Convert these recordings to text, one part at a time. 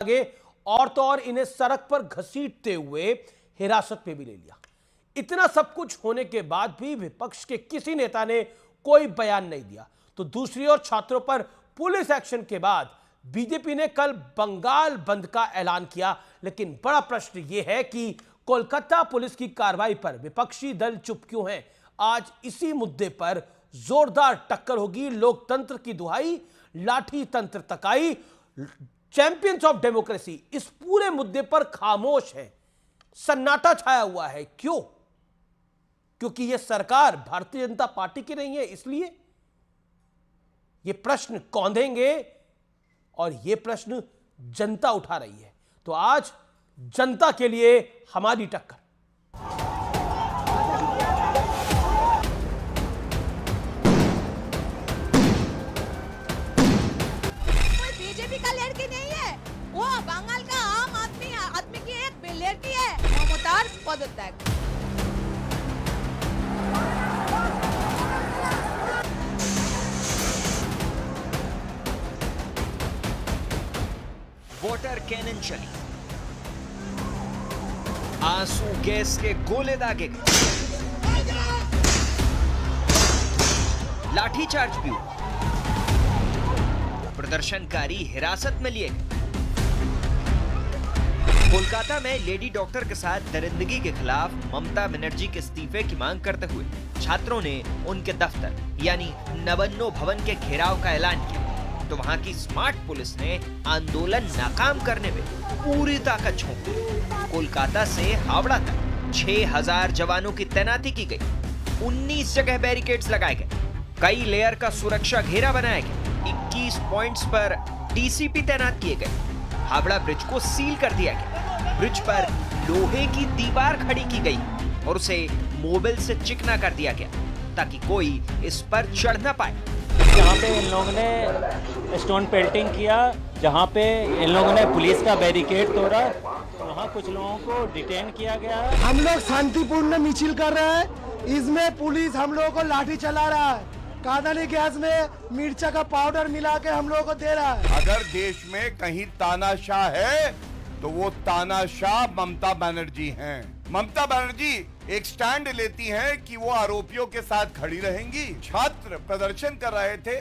आगे और तो और इन्हें सड़क पर घसीटते हुए हिरासत में भी ले लिया। इतना सब कुछ होने के बाद भी विपक्ष के किसी नेता ने कोई बयान नहीं दिया। तो दूसरी ओर छात्रों पर पुलिस एक्शन के बाद बीजेपी ने कल बंगाल बंद का ऐलान किया। लेकिन बड़ा प्रश्न यह है कि कोलकाता पुलिस की कार्रवाई पर विपक्षी दल चुप क्यों हैं? आज इसी मुद्दे पर जोरदार टक्कर होगी। लोकतंत्र की दुहाई, लाठी तंत्र तकाई, चैंपियंस ऑफ डेमोक्रेसी इस पूरे मुद्दे पर खामोश है, सन्नाटा छाया हुआ है। क्यों? क्योंकि यह सरकार भारतीय जनता पार्टी की नहीं है, इसलिए यह प्रश्न कौंधेंगे और यह प्रश्न जनता उठा रही है। तो आज जनता के लिए हमारी टक्कर। कोई बीजेपी का लड़की नहीं है, वो बंगाल का आम आदमी की एक लड़की है। ममतार पदत्याग। वाटर कैनन चली, आंसू गैस के गोले दागे गए, लाठीचार्ज भी हुआ, प्रदर्शनकारी हिरासत में लिए गए। कोलकाता में लेडी डॉक्टर के साथ दरिंदगी के खिलाफ ममता बनर्जी के इस्तीफे की मांग करते हुए छात्रों ने उनके दफ्तर यानी नवन्नो भवन के घेराव का ऐलान किया। तो वहां की स्मार्ट पुलिस ने आंदोलन नाकाम करने में पूरी ताकत झोंक दी। कोलकाता से हावड़ा तक 6000 जवानों की तैनाती की गई, 19 जगह बैरिकेड्स लगाए गए, कई लेयर का सुरक्षा घेरा बनाया गया, 21 पॉइंट्स पर डीसीपी तैनात किए गए, हावड़ा ब्रिज को सील कर दिया गया, ब्रिज पर लोहे की दीवार खड़ी की गई और उसे मोबिल से चिकना कर दिया गया ताकि कोई इस पर चढ़ ना पाए। जहाँ पे इन लोगों ने स्टोन पेल्टिंग किया, जहाँ पे इन लोगों ने पुलिस का बैरिकेड तोड़ा, तो वहाँ कुछ लोगों को डिटेन किया गया है। हम लोग शांतिपूर्ण मिছিল कर रहे हैं, इसमें पुलिस हम लोगों को लाठी चला रहा है, कादानी गैस में मिर्चा का पाउडर मिला के हम लोगों को दे रहा है। अगर देश में कहीं तानाशाह है तो वो तानाशाह ममता बनर्जी हैं। ममता बनर्जी एक स्टैंड लेती हैं कि वो आरोपियों के साथ खड़ी रहेंगी। छात्र प्रदर्शन कर रहे थे,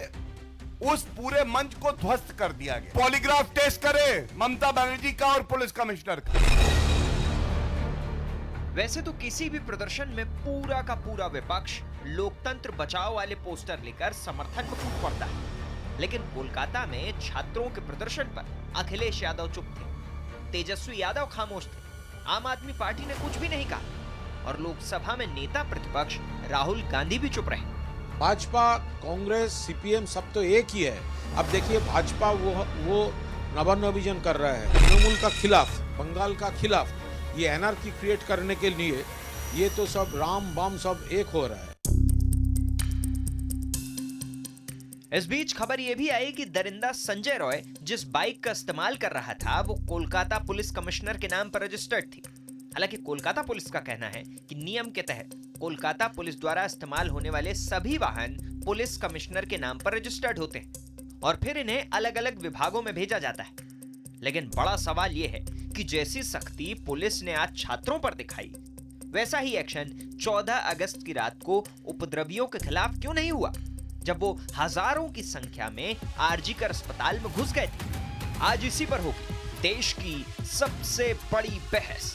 उस पूरे मंच को ध्वस्त कर दिया गया। पॉलीग्राफ टेस्ट करे ममता बनर्जी का और पुलिस कमिश्नर का। वैसे तो किसी भी प्रदर्शन में पूरा का पूरा विपक्ष लोकतंत्र बचाओ वाले पोस्टर लेकर समर्थन में कूद पड़ता है, लेकिन कोलकाता में छात्रों के प्रदर्शन पर अखिलेश यादव चुप थे, तेजस्वी यादव खामोश थे, आम आदमी पार्टी ने कुछ भी नहीं कहा और लोकसभा में नेता प्रतिपक्ष राहुल गांधी भी चुप रहे। भाजपा, कांग्रेस, सीपीएम सब तो एक ही है। अब देखिए भाजपा वो नवन्नो विजन कर रहा है तृणमूल का खिलाफ, बंगाल का खिलाफ, ये एनआरकी क्रिएट करने के लिए ये तो सब राम बाम सब एक हो रहा है। इस बीच खबर यह भी आई कि दरिंदा संजय रॉय जिस बाइक का इस्तेमाल कर रहा था वो कोलकाता पुलिस कमिश्नर के नाम पर रजिस्टर्ड थी। हालांकि कोलकाता पुलिस का कहना है कि नियम के तहत कोलकाता पुलिस द्वारा इस्तेमाल होने वाले सभी वाहन पुलिस कमिश्नर के नाम पर रजिस्टर्ड होते हैं और फिर इन्हें अलग अलग विभागों में भेजा जाता है। लेकिन बड़ा सवाल यह है कि जैसी सख्ती पुलिस ने आज छात्रों पर दिखाई, वैसा ही एक्शन 14 अगस्त की रात को उपद्रवियों के खिलाफ क्यों नहीं हुआ, जब वो हजारों की संख्या में आरजीकर अस्पताल में घुस गए थे। आज इसी पर होगी देश की सबसे बड़ी बहस,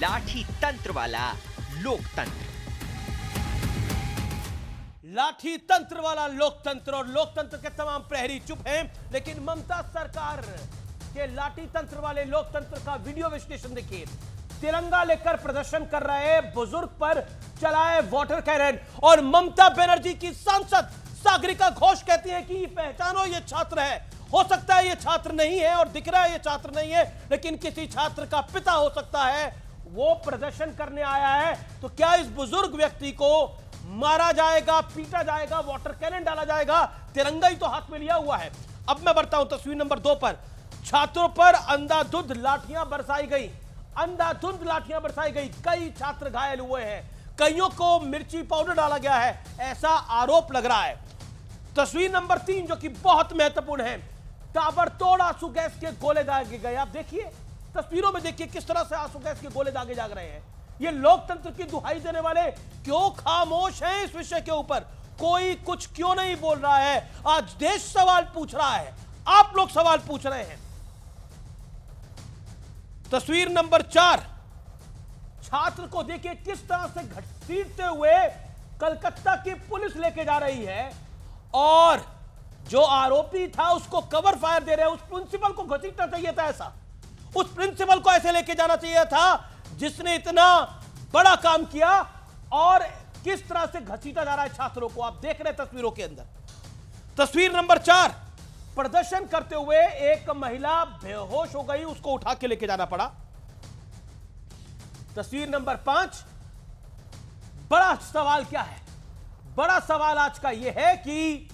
लाठी तंत्र वाला लोकतंत्र। लाठी तंत्र वाला लोकतंत्र और लोकतंत्र के तमाम प्रहरी चुप हैं, लेकिन ममता सरकार के लाठी तंत्र वाले लोकतंत्र का वीडियो विश्लेषण देखिए। तिरंगा लेकर प्रदर्शन कर रहे बुजुर्ग पर चलाए वाटर कैनन और ममता बनर्जी की सांसद सागरिका घोष कहती है कि पहचानो ये छात्र है। हो सकता है ये छात्र नहीं है और दिख रहा है ये छात्र नहीं है, लेकिन किसी छात्र का पिता हो सकता है, वो प्रदर्शन करने आया है। तो क्या इस बुजुर्ग व्यक्ति को मारा जाएगा, पीटा जाएगा, वाटर कैनन डाला जाएगा? तिरंगा ही तो हाथ में लिया हुआ है। अब मैं बढ़ता हूं तस्वीर नंबर 2 पर। छात्रों पर अंधाधुंध लाठियां बरसाई गई, अंधाधुंध लाठियां बरसाई गई, कई छात्र घायल हुए हैं, कईयों को मिर्ची पाउडर डाला गया है, ऐसा आरोप लग रहा है। तस्वीर नंबर 3 जो कि बहुत महत्वपूर्ण है, ताबड़तोड़ आंसू गैस के गोले दागे गए। आप देखिए तस्वीरों में, देखिए किस तरह से आंसू गैस के गोले दागे जा रहे हैं। ये लोकतंत्र की दुहाई देने वाले क्यों खामोश हैं इस विषय के ऊपर? कोई कुछ क्यों नहीं बोल रहा है? आज देश सवाल पूछ रहा है, आप लोग सवाल पूछ रहे हैं। तस्वीर नंबर 4, छात्र को देखिए किस तरह से घसीटते हुए कलकत्ता की पुलिस लेके जा रही है, और जो आरोपी था उसको कवर फायर दे रहे हैं। उस प्रिंसिपल को घसीटना चाहिए था ऐसा, उस प्रिंसिपल को ऐसे लेके जाना चाहिए था जिसने इतना बड़ा काम किया, और किस तरह से घसीटा जा रहा है छात्रों को आप देख रहे हैं तस्वीरों के अंदर। तस्वीर नंबर 4, प्रदर्शन करते हुए एक महिला बेहोश हो गई, उसको उठा के लेके जाना पड़ा। तस्वीर नंबर 5, बड़ा सवाल क्या है? बड़ा सवाल आज का यह है कि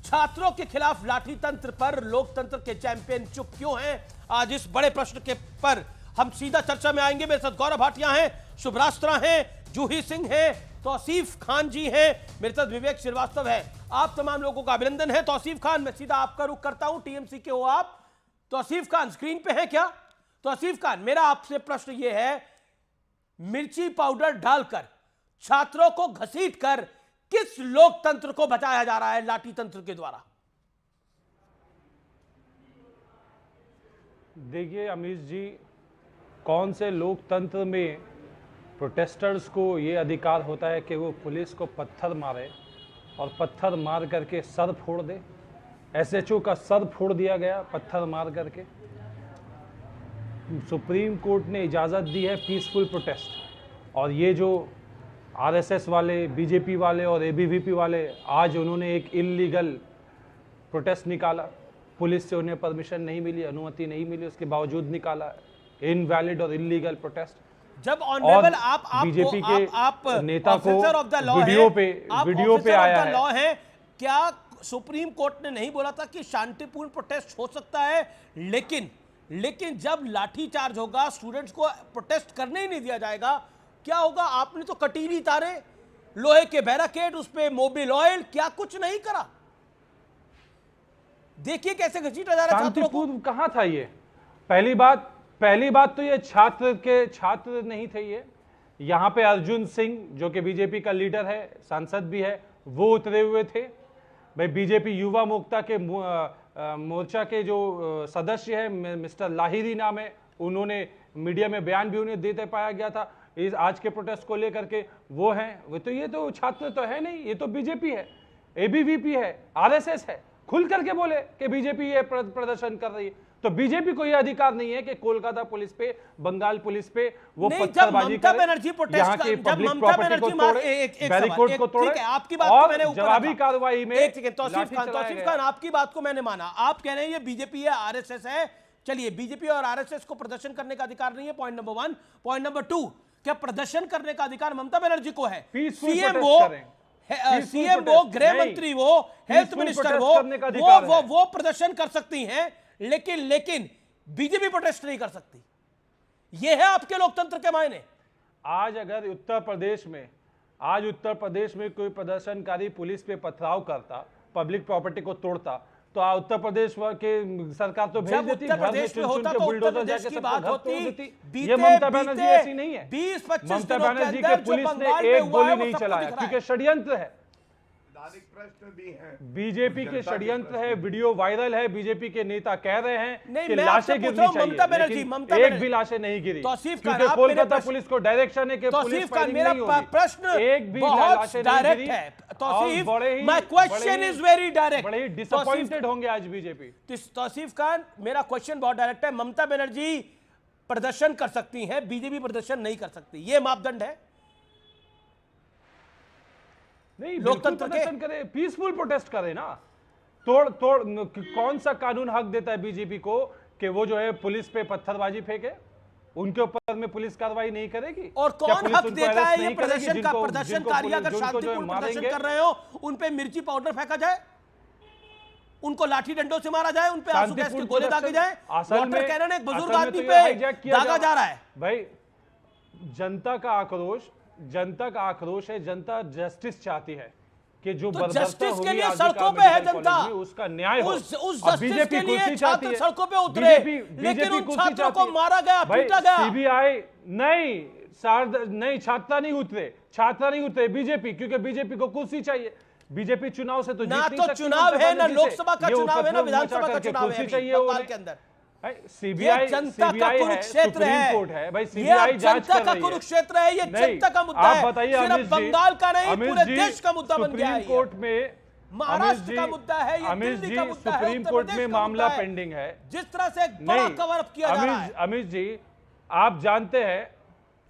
छात्रों के खिलाफ लाठी तंत्र पर लोकतंत्र के चैंपियन चुप क्यों हैं? आज इस बड़े प्रश्न के पर हम सीधा चर्चा में आएंगे। मेरे साथ गौरव भाटिया हैं, शुभरास्त्रा हैं, जूही सिंह हैं, तौसीफ खान जी हैं, मेरे साथ विवेक श्रीवास्तव है। आप तमाम लोगों का अभिनंदन है। तौसीफ खान, मैं सीधा आपका रुख करता हूं, टीएमसी के हो आप। तौसीफ खान स्क्रीन पे है क्या? तौसीफ खान, मेरा आपसे प्रश्न यह है, मिर्ची पाउडर डालकर छात्रों को घसीटकर किस लोकतंत्र को बचाया जा रहा है लाठी तंत्र के द्वारा? देखिए अमीश जी, कौन से लोकतंत्र में प्रोटेस्टर्स को ये अधिकार होता है कि वो पुलिस को पत्थर मारे और पत्थर मार करके सर फोड़ दे? एसएचओ का सर फोड़ दिया गया पत्थर मार करके। सुप्रीम कोर्ट ने इजाज़त दी है पीसफुल प्रोटेस्ट, और ये जो आरएसएस वाले, बीजेपी वाले और एबीवीपी वाले, आज उन्होंने एक इल्लीगल प्रोटेस्ट निकाला, पुलिस से उन्हें परमिशन नहीं मिली, अनुमति नहीं मिली, उसके बावजूद निकाला, इनवैलिड और इलीगल प्रोटेस्ट। जब ऑनरेबल आप बीजेपी के आप नेता को वीडियो पे आया है, क्या सुप्रीम कोर्ट ने नहीं बोला था कि शांतिपूर्ण प्रोटेस्ट हो सकता है, लेकिन जब लाठीचार्ज होगा, स्टूडेंट्स को प्रोटेस्ट करने ही नहीं दिया जाएगा, क्या होगा? आपने तो कटीली तारे, लोहे के बैरिकेड, उस पे मोबिल ऑयल, क्या कुछ नहीं करा। देखिए कैसे घसीटा जा रहा है छात्रों को। कहां था ये? पहली बात तो ये छात्र नहीं थे ये। यहाँ पे अर्जुन सिंह जो कि बीजेपी का लीडर है, सांसद भी है, वो उतरे हुए थे। भाई बीजेपी युवा मोर्चा के जो सदस्य है, मिस्टर लाहिरी नाम है, उन्होंने मीडिया में बयान भी उन्हें देते पाया गया था इस आज के प्रोटेस्ट को लेकर के। वो हैं, वो तो, ये तो छात्र तो है नहीं, ये तो बीजेपी है, एबीवीपी है, आरएसएस है। खुल करके बोले कि बीजेपी ये प्रदर्शन कर रही है, तो बीजेपी को यह अधिकार नहीं है कि कोलकाता पुलिस पे, बंगाल पुलिस पे वो पत्थरबाजी करे, यहाँ के पब्लिक प्रॉपर्टी को तोड़े, बैरिकेड को तोड़े, आपकी बात और को मैंने जवाबी कार्रवाई में तौसीफ खान, आपकी बात को मैंने माना। आप कह रहे हैं ये बीजेपी है, आरएसएस है। चलिए, बीजेपी और आरएसएस को प्रदर्शन करने का अधिकार नहीं है, पॉइंट नंबर 1। पॉइंट नंबर 2, क्या प्रदर्शन करने का अधिकार ममता बनर्जी को है? सीएम वो, गृह मंत्री वो, हेल्थ मिनिस्टर वो प्रदर्शन कर सकती हैं, लेकिन बीजेपी प्रोटेस्ट नहीं कर सकती। ये है आपके लोकतंत्र के मायने। आज अगर उत्तर प्रदेश में कोई प्रदर्शनकारी पुलिस पे पथराव करता, पब्लिक प्रॉपर्टी को तोड़ता, तो उत्तर प्रदेश के सरकार तो भेज देती, घर में चुन के बुलडोजर जाके सबका घर तोड़ देती। ये ममता बनर्जी ऐसी नहीं है। 20-25 ममता बनर्जी के पुलिस ने एक गोली नहीं चलाया, क्योंकि षड्यंत्र है, बीजेपी के षड्यंत्र है, वीडियो वायरल है, बीजेपी के नेता कह रहे हैं कि लाशें गिरनी चाहिए, एक भी लाशें नहीं गिरी, क्योंकि कोलकाता पुलिस को डायरेक्शन है कि पुलिस फायरिंग नहीं होगी। प्रश्न एक भी लाशें नहीं गिरी है, Tauseef, my question is very direct. बड़े ही डिसअपॉइंटेड होंगे आज बीजेपी। तौसीफ खान, मेरा क्वेश्चन बहुत डायरेक्ट है। ममता बनर्जी प्रदर्शन कर सकती हैं, बीजेपी प्रदर्शन नहीं कर सकती, ये मापदंड है? नहीं, लोकतंत्र प्रदर्शन करे, पीसफुल प्रोटेस्ट करे ना। तोड़ कौन सा कानून हक देता है बीजेपी को कि वो जो है पुलिस पे पत्थरबाजी फेंके, उनके ऊपर में पुलिस कार्रवाई नहीं करेगी? और कौन हक देता है ये प्रदर्शनकारी अगर शांतिपूर्ण प्रदर्शन कर रहे हो, उन पे मिर्ची पाउडर फेंका जाए, उनको लाठी डंडों से मारा जाए, उन पे आंसू गैस के गोले दागे जाए? वाटर कैनन एक बुजुर्ग आदमी पे दागा जा रहा है। भाई जनता का आक्रोश है, जनता जस्टिस चाहती है, कि जो तो बर्बरता जस्टिस होगी के लिए आगे सड़कों का पे है मेडिकल जनता, कॉलेज में, उसका न्याय हो। उस अब जस्टिस बीजेपी के लिए कुर्सी चाहती छात्र है, सड़कों पे उतरे, बीजेपी लेकिन उन कुर्सी छात्रों चाहती को है। मारा गया, भाई, पीटा गया। सीबीआई नहीं, छात्रा नहीं उतरे बीजेपी, क्योंकि बीजेपी को कुर्सी चाहिए। बीजेपी चुनाव से तो ना जीत नहीं तो सकती, चुनाव ममता है, ना बनर्जी से। लोकसभा का ये चुनाव है, ना उपद्रव विधानसभा मचा का करके चुनाव है कुर्सी अभी चाहिए बंगाल उन्हें। के अंदर। भाई, ये सीबीआई जनता का है, कुरुक्षेत्र है, सुप्रीम कोर्ट है, भाई ये सीबीआई जांच जनता कर का रही है। कुरुक्षेत्र है, ये नहीं, जनता का मुद्दा आप है, बताइए सिर्फ अमित जी, बंगाल का नहीं, अमित पूरे जी, देश का मुद्दा बन गया है सुप्रीम ये। कोर्ट में महाराष्ट्र का मुद्दा है, ये अमित दिल्ली जी, का मुद्दा है, सुप्रीम उत्तर कोर्ट प्रदेश में का मामला मुद्दा है। पेंडिंग है। जिस तरह से एक बड़ा कवर अप किया जा रहा है। अमित जी, आप जानते हैं,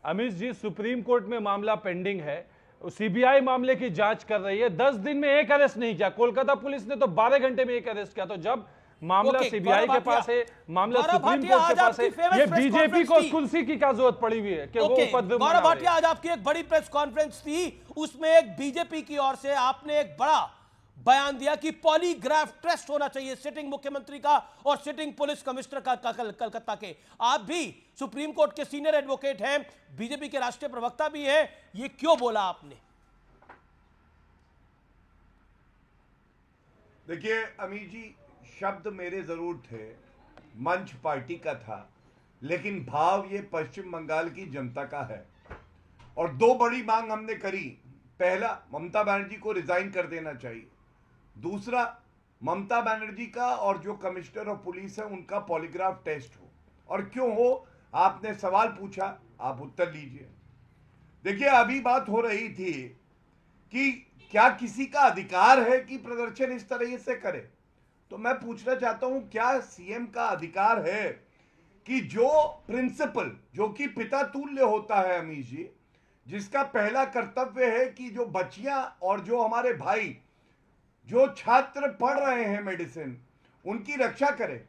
अमित जी, सुप्रीम कोर्ट में मामला पेंडिंग है, सीबीआई मामले की जांच कर रही है। 10 दिन में एक अरेस्ट नहीं किया, कोलकाता पुलिस ने तो 12 घंटे में एक अरेस्ट किया। तो जब मामला सीबीआई के पास है, मामला सुप्रीम कोर्ट के पास है, ये बीजेपी को कुर्सी की क्या जरूरत पड़ी हुई है कि वो उपद्रव मना गौरव रहे भाटिया, आज आपकी एक बड़ी प्रेस कॉन्फ्रेंस थी, उसमें एक बीजेपी की ओर से आपने एक बड़ा बयान दिया कि पॉलीग्राफ टेस्ट होना चाहिए सिटिंग मुख्यमंत्री का और सिटिंग पुलिस कमिश्नर का कलकत्ता के। आप भी सुप्रीम कोर्ट के सीनियर एडवोकेट हैं, बीजेपी के राष्ट्रीय प्रवक्ता भी हैं, ये क्यों बोला आपने? देखिए अमीर जी, शब्द मेरे जरूर थे, मंच पार्टी का था, लेकिन भाव ये पश्चिम बंगाल की जनता का है। और दो बड़ी मांग हमने करी। पहला, ममता बनर्जी को रिजाइन कर देना चाहिए। दूसरा, ममता बनर्जी का और जो कमिश्नर ऑफ पुलिस है उनका पॉलीग्राफ टेस्ट हो। और क्यों हो, आपने सवाल पूछा, आप उत्तर लीजिए। देखिए, अभी बात हो रही थी कि क्या किसी का अधिकार है कि प्रदर्शन इस तरह से करे। तो मैं पूछना चाहता हूं, क्या सीएम का अधिकार है कि जो प्रिंसिपल, जो कि पिता तुल्य होता है अमीश जी, जिसका पहला कर्तव्य है कि जो बच्चियां और जो हमारे भाई, जो छात्र पढ़ रहे हैं मेडिसिन, उनकी रक्षा करे,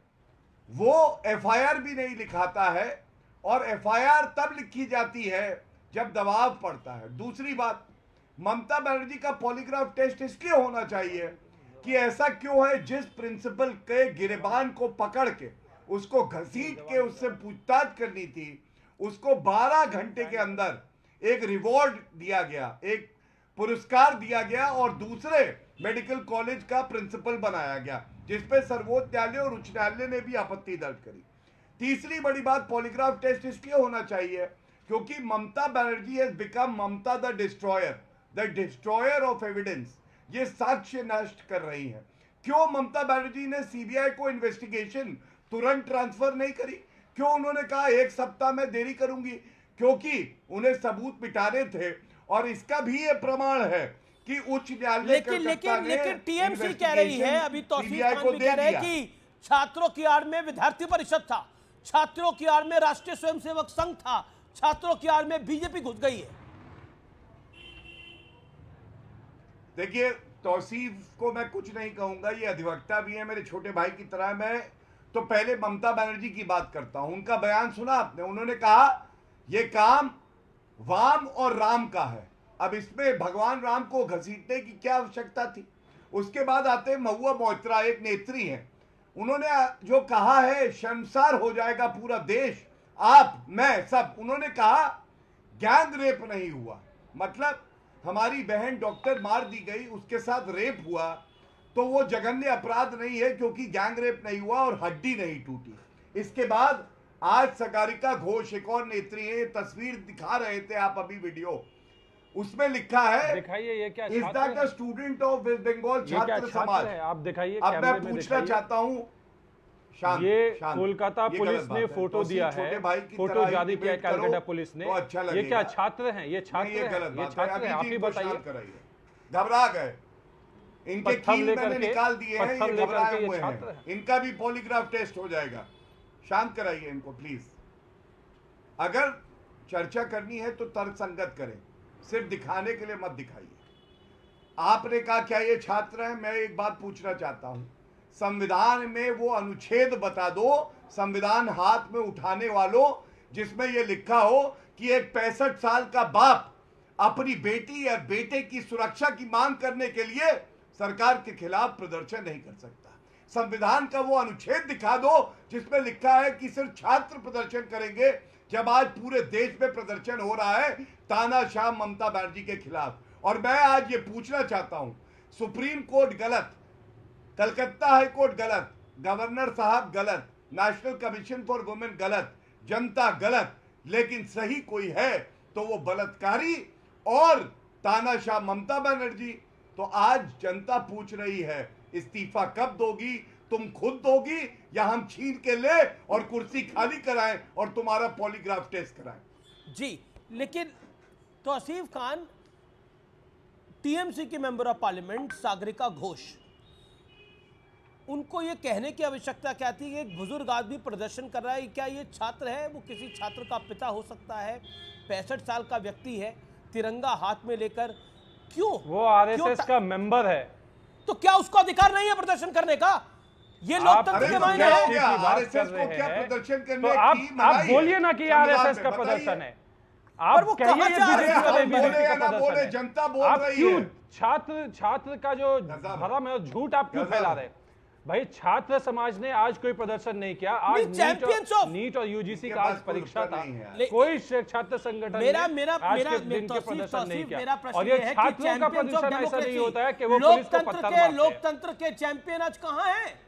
वो एफआईआर भी नहीं लिखाता है। और एफआईआर तब लिखी जाती है जब दबाव पड़ता है। दूसरी बात, ममता बनर्जी का पॉलीग्राफ टेस्ट इसलिए होना चाहिए कि ऐसा क्यों है, जिस प्रिंसिपल के गिरबान को पकड़ के उसको घसीट के उससे पूछताछ करनी थी, उसको 12 घंटे के अंदर एक रिवॉर्ड दिया गया, एक पुरस्कार दिया गया और दूसरे मेडिकल कॉलेज का प्रिंसिपल बनाया गया, जिसपे सर्वोच्च न्यायालय और उच्च न्यायालय ने भी आपत्ति दर्ज करी। तीसरी बड़ी बात, पॉलीग्राफ टेस्ट इसलिए होना चाहिए क्योंकि Mamata Banerjee has become Mamata the destroyer of evidence. ये साक्ष्य नष्ट कर रही है। क्यों ममता बनर्जी ने सीबीआई को इन्वेस्टिगेशन तुरंत ट्रांसफर नहीं करी? क्यों उन्होंने कहा 1 सप्ताह में देरी करूंगी? क्योंकि उन्हें सबूत मिटाने थे। और इसका भी ये प्रमाण है कि उच्च न्यायालय लेकिन टीएमसी कह रही है, अभी तौसीफ खान भी कह रहे हैं कि छात्रों की आड़ में विद्यार्थी परिषद था, छात्रों की आड़ में राष्ट्रीय स्वयंसेवक संघ था, छात्रों की आड़ में बीजेपी घुस गई है। देखिए, तौसीफ को मैं कुछ नहीं कहूंगा, ये अधिवक्ता भी है, मेरे छोटे भाई की तरह। मैं तो पहले ममता बनर्जी की बात करता हूं। उनका बयान सुना आपने? उन्होंने कहा यह काम वाम और राम का है। अब इसमें भगवान राम को घसीटने की क्या आवश्यकता थी? उसके बाद आते महुआ मोइत्रा, एक नेत्री हैं, उन्होंने जो कहा है शर्मसार हो जाएगा पूरा देश, आप, मैं, सब। उन्होंने कहा गैंग रेप नहीं हुआ, मतलब हमारी बहन डॉक्टर मार दी गई, उसके साथ रेप हुआ, तो वो जघन्य अपराध नहीं है क्योंकि गैंग रेप नहीं हुआ और हड्डी नहीं टूटी। इसके बाद आज सगारिका घोष, एक और नेत्री है, तस्वीर दिखा रहे थे आप अभी वीडियो, उसमें लिखा है, दिखाइए ये क्या is that a student of West Bengal छात्र समाज। आप दिखाइए। अब मैं पूछना चाहता हूं, ये कोलकाता पुलिस ने फोटो दिया है, फोटो जारी किया कलकत्ता पुलिस ने। ये क्या छात्र हैं? ये छात्र हैं, ये छात्र हैं, आप ही बताइए। घबरा गए, इनके कील मैंने निकाल दिए हैं, ये घबराए हुए हैं। इनका भी पॉलीग्राफ टेस्ट हो जाएगा। शांत कराइए इनको प्लीज। अगर चर्चा करनी है तो तर्कसंगत करें, सिर्फ दिखाने के लिए मत दिखाइए। आपने कहा क्या ये छात्र हैं? मैं एक बात पूछना चाहता हूं, संविधान में वो अनुच्छेद बता दो, संविधान हाथ में उठाने वालों, जिसमें ये लिखा हो कि एक 65 साल का बाप अपनी बेटी या बेटे की सुरक्षा की मांग करने के लिए सरकार के खिलाफ प्रदर्शन नहीं कर सकता। संविधान का वो अनुच्छेद दिखा दो जिसमें लिखा है कि सिर्फ छात्र प्रदर्शन करेंगे, जब आज पूरे देश में प्रदर्शन हो रहा है तानाशाह ममता बनर्जी के खिलाफ। और मैं आज ये पूछना चाहता हूं सुप्रीम कोर्ट गलत, कलकत्ता हाई कोर्ट गलत, गवर्नर साहब गलत, नेशनल कमीशन फॉर वुमेन गलत, जनता गलत, लेकिन सही कोई है तो वो बलात्कारी और तानाशाह ममता बनर्जी। तो आज जनता पूछ रही है इस्तीफा कब दोगी, तुम खुद दोगी या हम छीन के ले और कुर्सी खाली कराएं और तुम्हारा पॉलीग्राफ टेस्ट कराएं। जी, लेकिन तौसीफ खान, टीएमसी की member of parliament Sagarika Ghosh, उनको ये कहने की आवश्यकता क्या थी कि एक बुजुर्ग आदमी प्रदर्शन कर रहा है, क्या ये छात्र है, वो किसी छात्र का पिता हो सकता है, 65 साल का व्यक्ति है, तिरंगा हाथ में लेकर, क्यों वो आरएसएस का मेंबर है, तो क्या उसको अधिकार नहीं है प्रदर्शन करने का? ये लोकतंत्र के मायने है। आरएसएस को क्या प्रदर्शन तो करने आप बोलिए ना कि आरएसएस का प्रदर्शन है, आप वो कहिए कहाँ ये से आ रहे हैं? बीजेपी का बोले प्रदर्शन है। जनता बोल आप रही क्यों है। छात्र का जो भरम है, झूठ आप क्यों फैला रहे हैं? भाई छात्र समाज ने आज कोई प्रदर्शन नहीं किया, आज नीट और यूजीसी का आज परीक्षा था, कोई छात्र संगठन ने आज के दिन के प्रदर्शन नहीं किया। और ये छात्रों का प्रदर्शन ऐसा नहीं होता है कि वो पुलिस को पत्थर मारते हैं। लोकतंत्र के चैंपियन आज कहाँ हैं?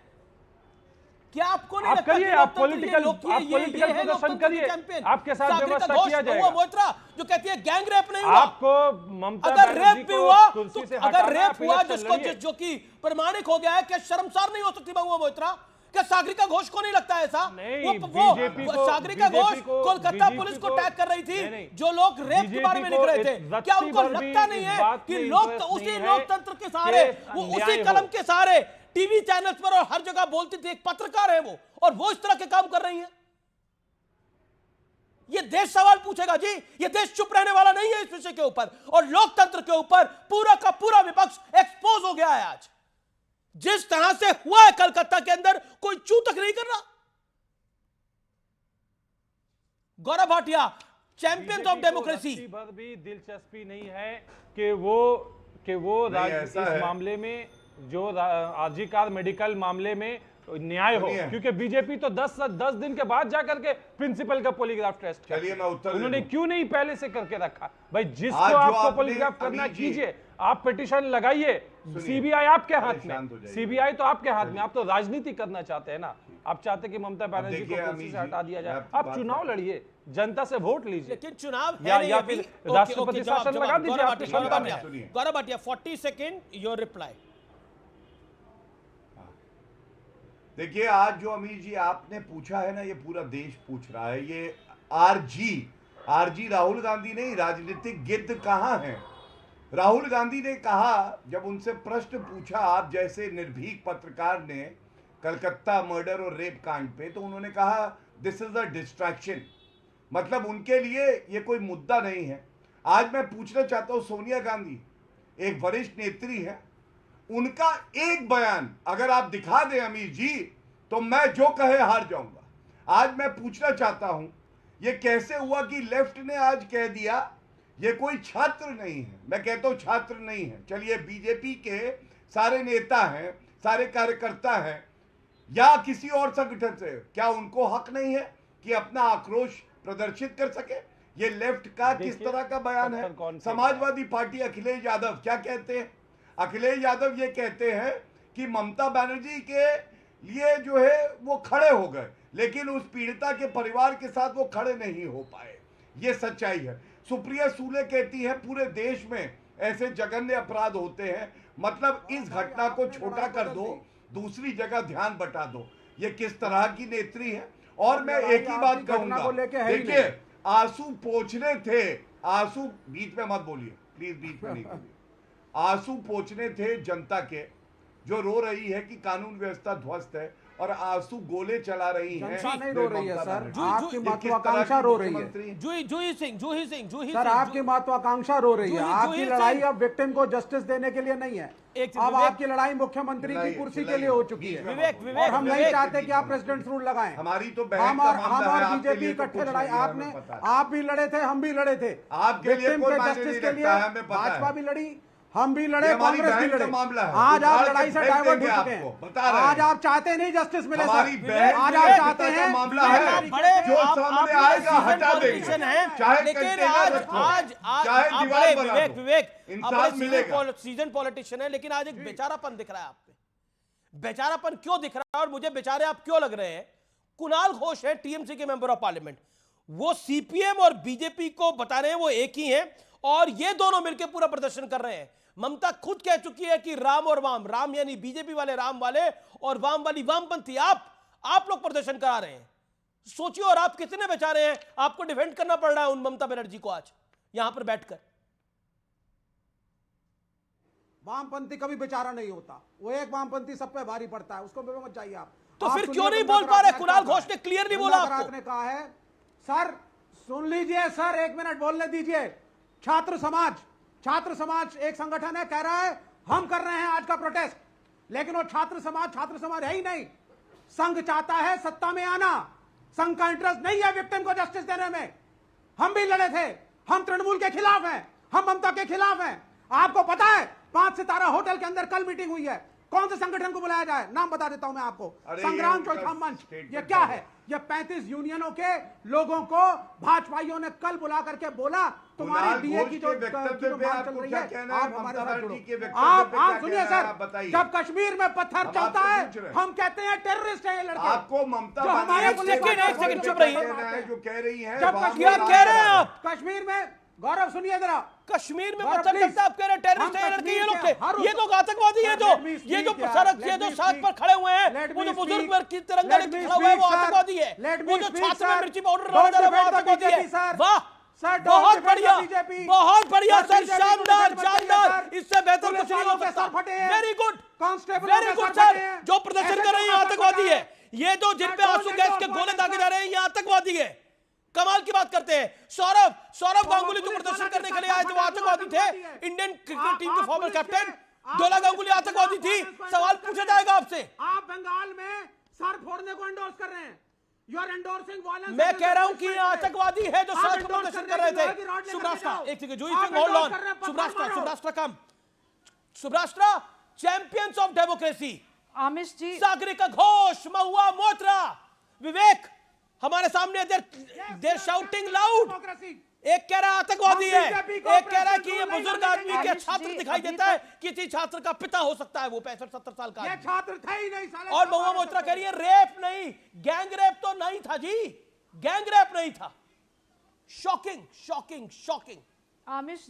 क्या आपको नहीं आप लगता करिए, कि आप लोकतंत्र पॉलिटिकल प्रदर्शन करिए, आपके साथ व्यवस्था किया जाएगा। मोइत्रा जो कहती है गैंग रेप नहीं हुआ, आपको ममता अगर बनर्जी रेप भी को हुआ, कुर्सी तो से अगर हटाना है, रेप हुआ आप जिसको लड़िए। जो कि प्रमाणिक हो गया है, क्या शर्मसार नहीं हो सकती महुआ मोइत्रा? क्या सागरिका घोष को नहीं लगता ऐसा? नहीं, वो सागरिका घोष कोलकाता पुलिस को टैग कर रही थी, जो लोग रेप के बारे में लिख रहे थे, क्या उनको लगता नहीं है कि लोग उसी लोकतंत्र के सहारे, वो उसी कलम के सहारे टीवी चैनल्स पर और हर जगह बोलती थी, एक पत्रकार है वो, और वो इस तरह के काम कर रही है? ये देश सवाल पूछेगा जी, ये देश चुप रहने वाला नहीं है इस विषय के ऊपर, और लोकतंत्र के ऊपर पूरा का पूरा विपक्ष एक्सपोज हो गया है आज। जिस तरह से हुआ है कलकत्ता के अंदर, कोई चू तक नहीं कर रहा। Gaurav Bhatia, champions of democracy, भर भी दिलचस्पी नहीं है कि वो इस मामले में जो आरजी कार मेडिकल मामले में न्याय हो, क्योंकि बीजेपी तो 10 दिन के बाद जाकर के प्रिंसिपल का पॉलीग्राफ टेस्ट, चलिए मैं उत्तर उन्होंने क्यों नहीं पहले से करके रखा? भाई जिसको आपको पॉलीग्राफ करना कीजिए, आप पिटीशन लगाइए, सीबीआई आपके हाथ में, सीबीआई तो आपके हाथ में। आप तो राजनीति करना चाहते हैं ना, आप चाहते कि ममता बनर्जी को कुर्सी से हटा दिया जाए। आप चुनाव लड़िए, जनता से वोट लीजिए, लेकिन चुनाव या फिर राष्ट्रपति शासन लगा दीजिए। आपकी क्षमता में Gaurav Bhatia 40 second your reply. देखिए, आज जो अमीर जी आपने पूछा है ना, ये पूरा देश पूछ रहा है। ये आरजी राहुल गांधी नहीं, राजनीतिक गिद्ध कहां है? राहुल गांधी ने कहा, जब उनसे प्रश्न पूछा आप जैसे निर्भीक पत्रकार ने कलकत्ता मर्डर और रेप कांड पे, तो उन्होंने कहा दिस इज अ डिस्ट्रैक्शन, मतलब उनके लिए ये कोई मुद्दा नहीं है। आज मैं पूछना चाहता हूं, सोनिया गांधी एक वरिष्ठ नेत्री है, उनका एक बयान अगर आप दिखा दें अमीर जी, तो मैं जो कहे हार जाऊंगा। आज मैं पूछना चाहता हूं, ये कैसे हुआ कि लेफ्ट ने आज कह दिया ये कोई छात्र नहीं है? मैं कहता हूं छात्र नहीं है, चलिए बीजेपी के सारे नेता हैं, सारे कार्यकर्ता हैं, या किसी और संगठन से, क्या उनको हक नहीं है कि अपना आक्रोश प्रदर्शित कर सके? ये लेफ्ट का किस तरह का बयान है? समाजवादी पार्टी अखिलेश यादव क्या कहते हैं? अखिलेश यादव ये कहते हैं कि ममता बनर्जी के लिए जो है वो खड़े हो गए, लेकिन उस पीड़िता के परिवार के साथ वो खड़े नहीं हो पाए। ये सच्चाई है। सुप्रिया सूले कहती है पूरे देश में ऐसे जघन्य अपराध होते हैं, मतलब इस घटना को छोटा कर दो, दूसरी जगह ध्यान बटा दो। ये किस तरह की नेत्री है? और मैं एक ही बात कहूंगा, देखिए आंसू पोंछने थे, आंसू बीच में मत बोलिए प्लीज, बीच में नहीं बोलिए। आंसू पोंछने थे जनता के, जो रो रही है कि कानून व्यवस्था ध्वस्त है, और आंसू गोले चला रही है। जनता नहीं रो रही है सर, आपकी महत्वाकांक्षा रो रही है। जूही सिंह सर, आपकी महत्वाकांक्षा रो रही है। आपकी लड़ाई अब विक्टिम को जस्टिस देने के लिए नहीं है, अब आपकी लड़ाई मुख्यमंत्री की कुर्सी के लिए हो चुकी है। और हम नहीं चाहते कि आप प्रेसिडेंट रूल लगाएं। हमारी तो हम और बीजेपी इकट्ठे लड़ाई, आप भी लड़े थे, हम भी लड़े थे, आपके लिए विक्टिम के जस्टिस के लिए। भाजपा भी लड़ी, हम भी लड़े, कांग्रेस भी लड़े। आज आप लड़ाई से डाइवर्ट हो चुके हैं। आज आप चाहते नहीं जस्टिस मिले, आज आप चाहते हैं मामला है जो सामने आएगा हटा देंगे, चाहे विवेक सीजन पॉलिटिशियन है, लेकिन आज एक बेचारापन दिख रहा है आप पे। बेचारापन क्यों दिख रहा है और मुझे बेचारे आप क्यों लग रहे हैं? कुणाल घोष है टीएमसी के मेंबर ऑफ पार्लियामेंट, वो सीपीएम और बीजेपी को बता रहे हैं वो एक ही हैं और ये दोनों मिलकर पूरा प्रदर्शन कर रहे हैं। ममता खुद कह चुकी है कि राम और वाम, राम यानी बीजेपी वाले राम वाले और वाम वाली वामपंथी आप लोग प्रदर्शन करा रहे हैं। सोचिए, और आप कितने बेचारे हैं, आपको डिफेंड करना पड़ रहा है उन ममता बनर्जी को आज यहां पर बैठकर। वामपंथी कभी बेचारा नहीं होता, वो एक वामपंथी सब पे भारी पड़ता है, उसको मत जाइए आप। तो फिर क्यों नहीं बोल पा रहे? कुणाल घोष ने क्लियरली बोला आपको। ने कहा है सर, सुन लीजिए सर, 1 मिनट बोलने दीजिए। छात्र समाज एक संगठन है, कह रहा है हम कर रहे हैं आज का प्रोटेस्ट, लेकिन वो छात्र समाज है ही नहीं। संघ चाहता है सत्ता में आना, संघ का इंटरेस्ट नहीं है विक्टिम को जस्टिस देने में। हम भी लड़े थे, हम तृणमूल के खिलाफ हैं, हम ममता के खिलाफ हैं। आपको पता है 5 सितारा होटल के अंदर कल मीटिंग हुई है, कौन से संगठन को बुलाया जाए? नाम बता देता हूं मैं आपको, संग्राम चौथम मंच। ये क्या है? ये 35 यूनियनों के लोगों को भाजपाइयों ने कल बुला करके बोला तुम्हारी डीए की जो मांग चल रही है, आप हमारे साथ जुड़ो। आप सुनिए सर, जब कश्मीर में पत्थर चलता है हम कहते हैं टेररिस्ट है ये लड़के। आपको ममता एक सेकंड चुप रहिए, जो कह रही है क्या कह रहे हैं आप? कश्मीर में, गौरव सुनिए जरा, कश्मीर में पत्थर चलता है, आप कह रहे हैं टेररिस्ट है लड़के, ये लोग थे, ये लोग आतंकवादी है, ये जो सड़क पर खड़े हुए हैं, वो जो बुजुर्ग पर तिरंगा लेके खड़ा हुआ है वो आतंकवादी है, वो जो छात्र में मिर्ची पाउडर डाला जा रहा है वो आतंकवादी है। वाह, बहुत बढ़िया सर, शानदार, इससे बेहतर कुछ नहीं हो सकता। वेरी गुड सर, जो प्रदर्शन कर रहे हैं आतंकवादी है, ये जो जिन पे आंसू गैस के गोले दागे जा रहे हैं ये आतंकवादी है। कमाल की बात करते हैं। सौरभ गांगुली जो प्रदर्शन करने के लिए आए थे वो आतंकवादी थे। इंडियन क्रिकेट टीम के फॉर्मर कैप्टन डोला गांगुली आतंकवादी थी। सवाल पूछा जाएगा आपसे। आप बंगाल में सर फोड़ने को एंडोर्स कर रहे हैं। You are endorsing violence. मैं कह रहा हूं कि ये आतंकवादी है जो सड़क पर प्रदर्शन कर रहे थे। सुब्राष्ट्रा, एक सेकंड, होल्ड ऑन। सुब्राष्ट्रा, champions of democracy, Amish ji, Sagarika Ghosh, Mahua Moitra, विवेक हमारे सामने देर शाउटिंग लाउड। एक कह रहा है आतंकवादी है, एक कह रहा है कि ये बुजुर्ग आदमी के छात्र दिखाई देता है, किसी छात्र का पिता हो सकता है वो 65-70 साल का। ये छात्र थे ही नहीं साले। और महुआ मोइत्रा कह रही है रेप नहीं, गैंग रेप तो नहीं था जी, गैंग रेप नहीं था। शॉकिंग। आमिष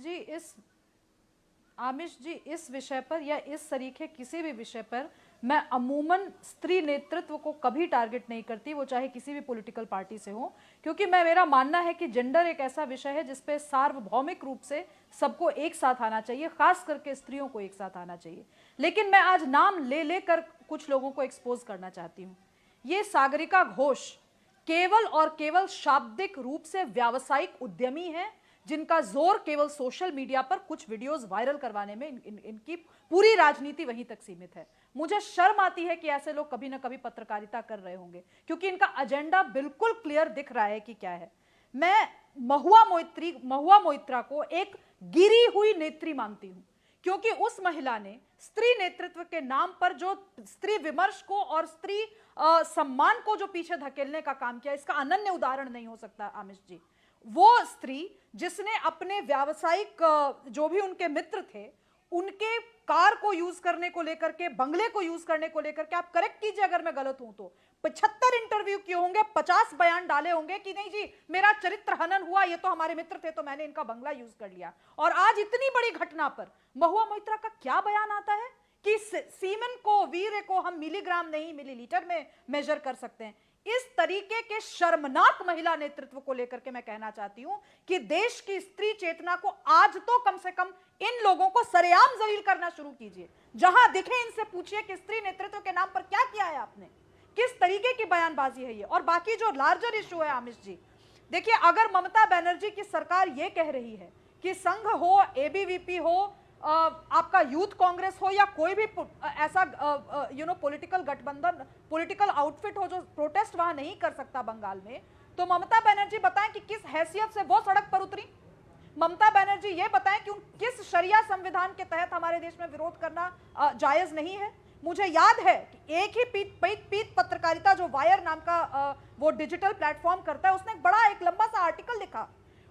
जी, इस विषय पर या इस तरीके किसी भी विषय पर मैं अमूमन स्त्री नेतृत्व को कभी टारगेट नहीं करती, वो चाहे किसी भी पॉलिटिकल पार्टी से हो, क्योंकि मेरा मानना है कि जेंडर एक ऐसा विषय है जिसपे सार्वभौमिक रूप से सबको एक साथ आना चाहिए, खास करके स्त्रियों को एक साथ आना चाहिए। लेकिन मैं आज नाम लेकर कुछ लोगों को एक्सपोज करना चाहती हूँ। ये सागरिका घोष केवल और केवल शाब्दिक रूप से व्यावसायिक उद्यमी है, जिनका जोर केवल सोशल मीडिया पर कुछ वीडियोस वायरल करवाने में इनकी पूरी राजनीति वहीं तक सीमित है। मुझे शर्म आती है कि ऐसे लोग कभी ना कभी पत्रकारिता कर रहे होंगे, क्योंकि इनका एजेंडा बिल्कुल क्लियर दिख रहा है कि क्या है। मैं महुआ मोइत्रा को एक गिरी हुई नेत्री मानती हूं, क्योंकि उस महिला ने स्त्री नेतृत्व के नाम पर जो स्त्री विमर्श को और स्त्री सम्मान को जो पीछे धकेलने का काम किया, इसका अनन्य उदाहरण नहीं हो सकता आमिष जी। वो स्त्री जिसने अपने व्यावसायिक जो भी उनके मित्र थे उनके कार को यूज करने को लेकर के, बंगले को यूज करने को लेकर के, आप करेक्ट कीजिए अगर मैं गलत हूं तो, 75 इंटरव्यू किए होंगे, 50 बयान डाले होंगे कि नहीं जी मेरा चरित्र हनन हुआ, ये तो हमारे मित्र थे तो मैंने इनका बंगला यूज कर लिया। और आज इतनी बड़ी घटना पर महुआ मोइत्रा का क्या बयान आता है कि सीमेन को, वीर्य को हम मिलीग्राम नहीं मिलीलीटर में मेजर कर सकते हैं। इस तरीके के शर्मनाक महिला नेतृत्व को लेकर के मैं कहना चाहती हूं कि देश की स्त्री चेतना को आज तो कम से कम इन लोगों को सरेआम जलील करना शुरू कीजिए। जहां दिखे इनसे पूछिए कि स्त्री नेतृत्व के नाम पर क्या किया है आपने, किस तरीके की बयानबाजी है ये। और बाकी जो लार्जर इशू है आमिष जी, देखिए अगर ममता बनर्जी की सरकार ये कह रही है कि संघ हो, एबीवीपी हो, आपका यूथ कांग्रेस हो या कोई भी ऐसा पॉलिटिकल गठबंधन, पॉलिटिकल आउटफिट हो जो प्रोटेस्ट वहां नहीं कर सकता बंगाल में, तो ममता बनर्जी बताएं कि किस हैसियत से वो सड़क पर उतरी। ममता बनर्जी ये बताएं कि किस शरिया संविधान के तहत हमारे देश में विरोध करना जायज नहीं है। मुझे याद है कि एक ही पीत पत्रकारिता जो वायर नाम का वो डिजिटल प्लेटफॉर्म करता है, उसने एक लंबा सा आर्टिकल लिखा,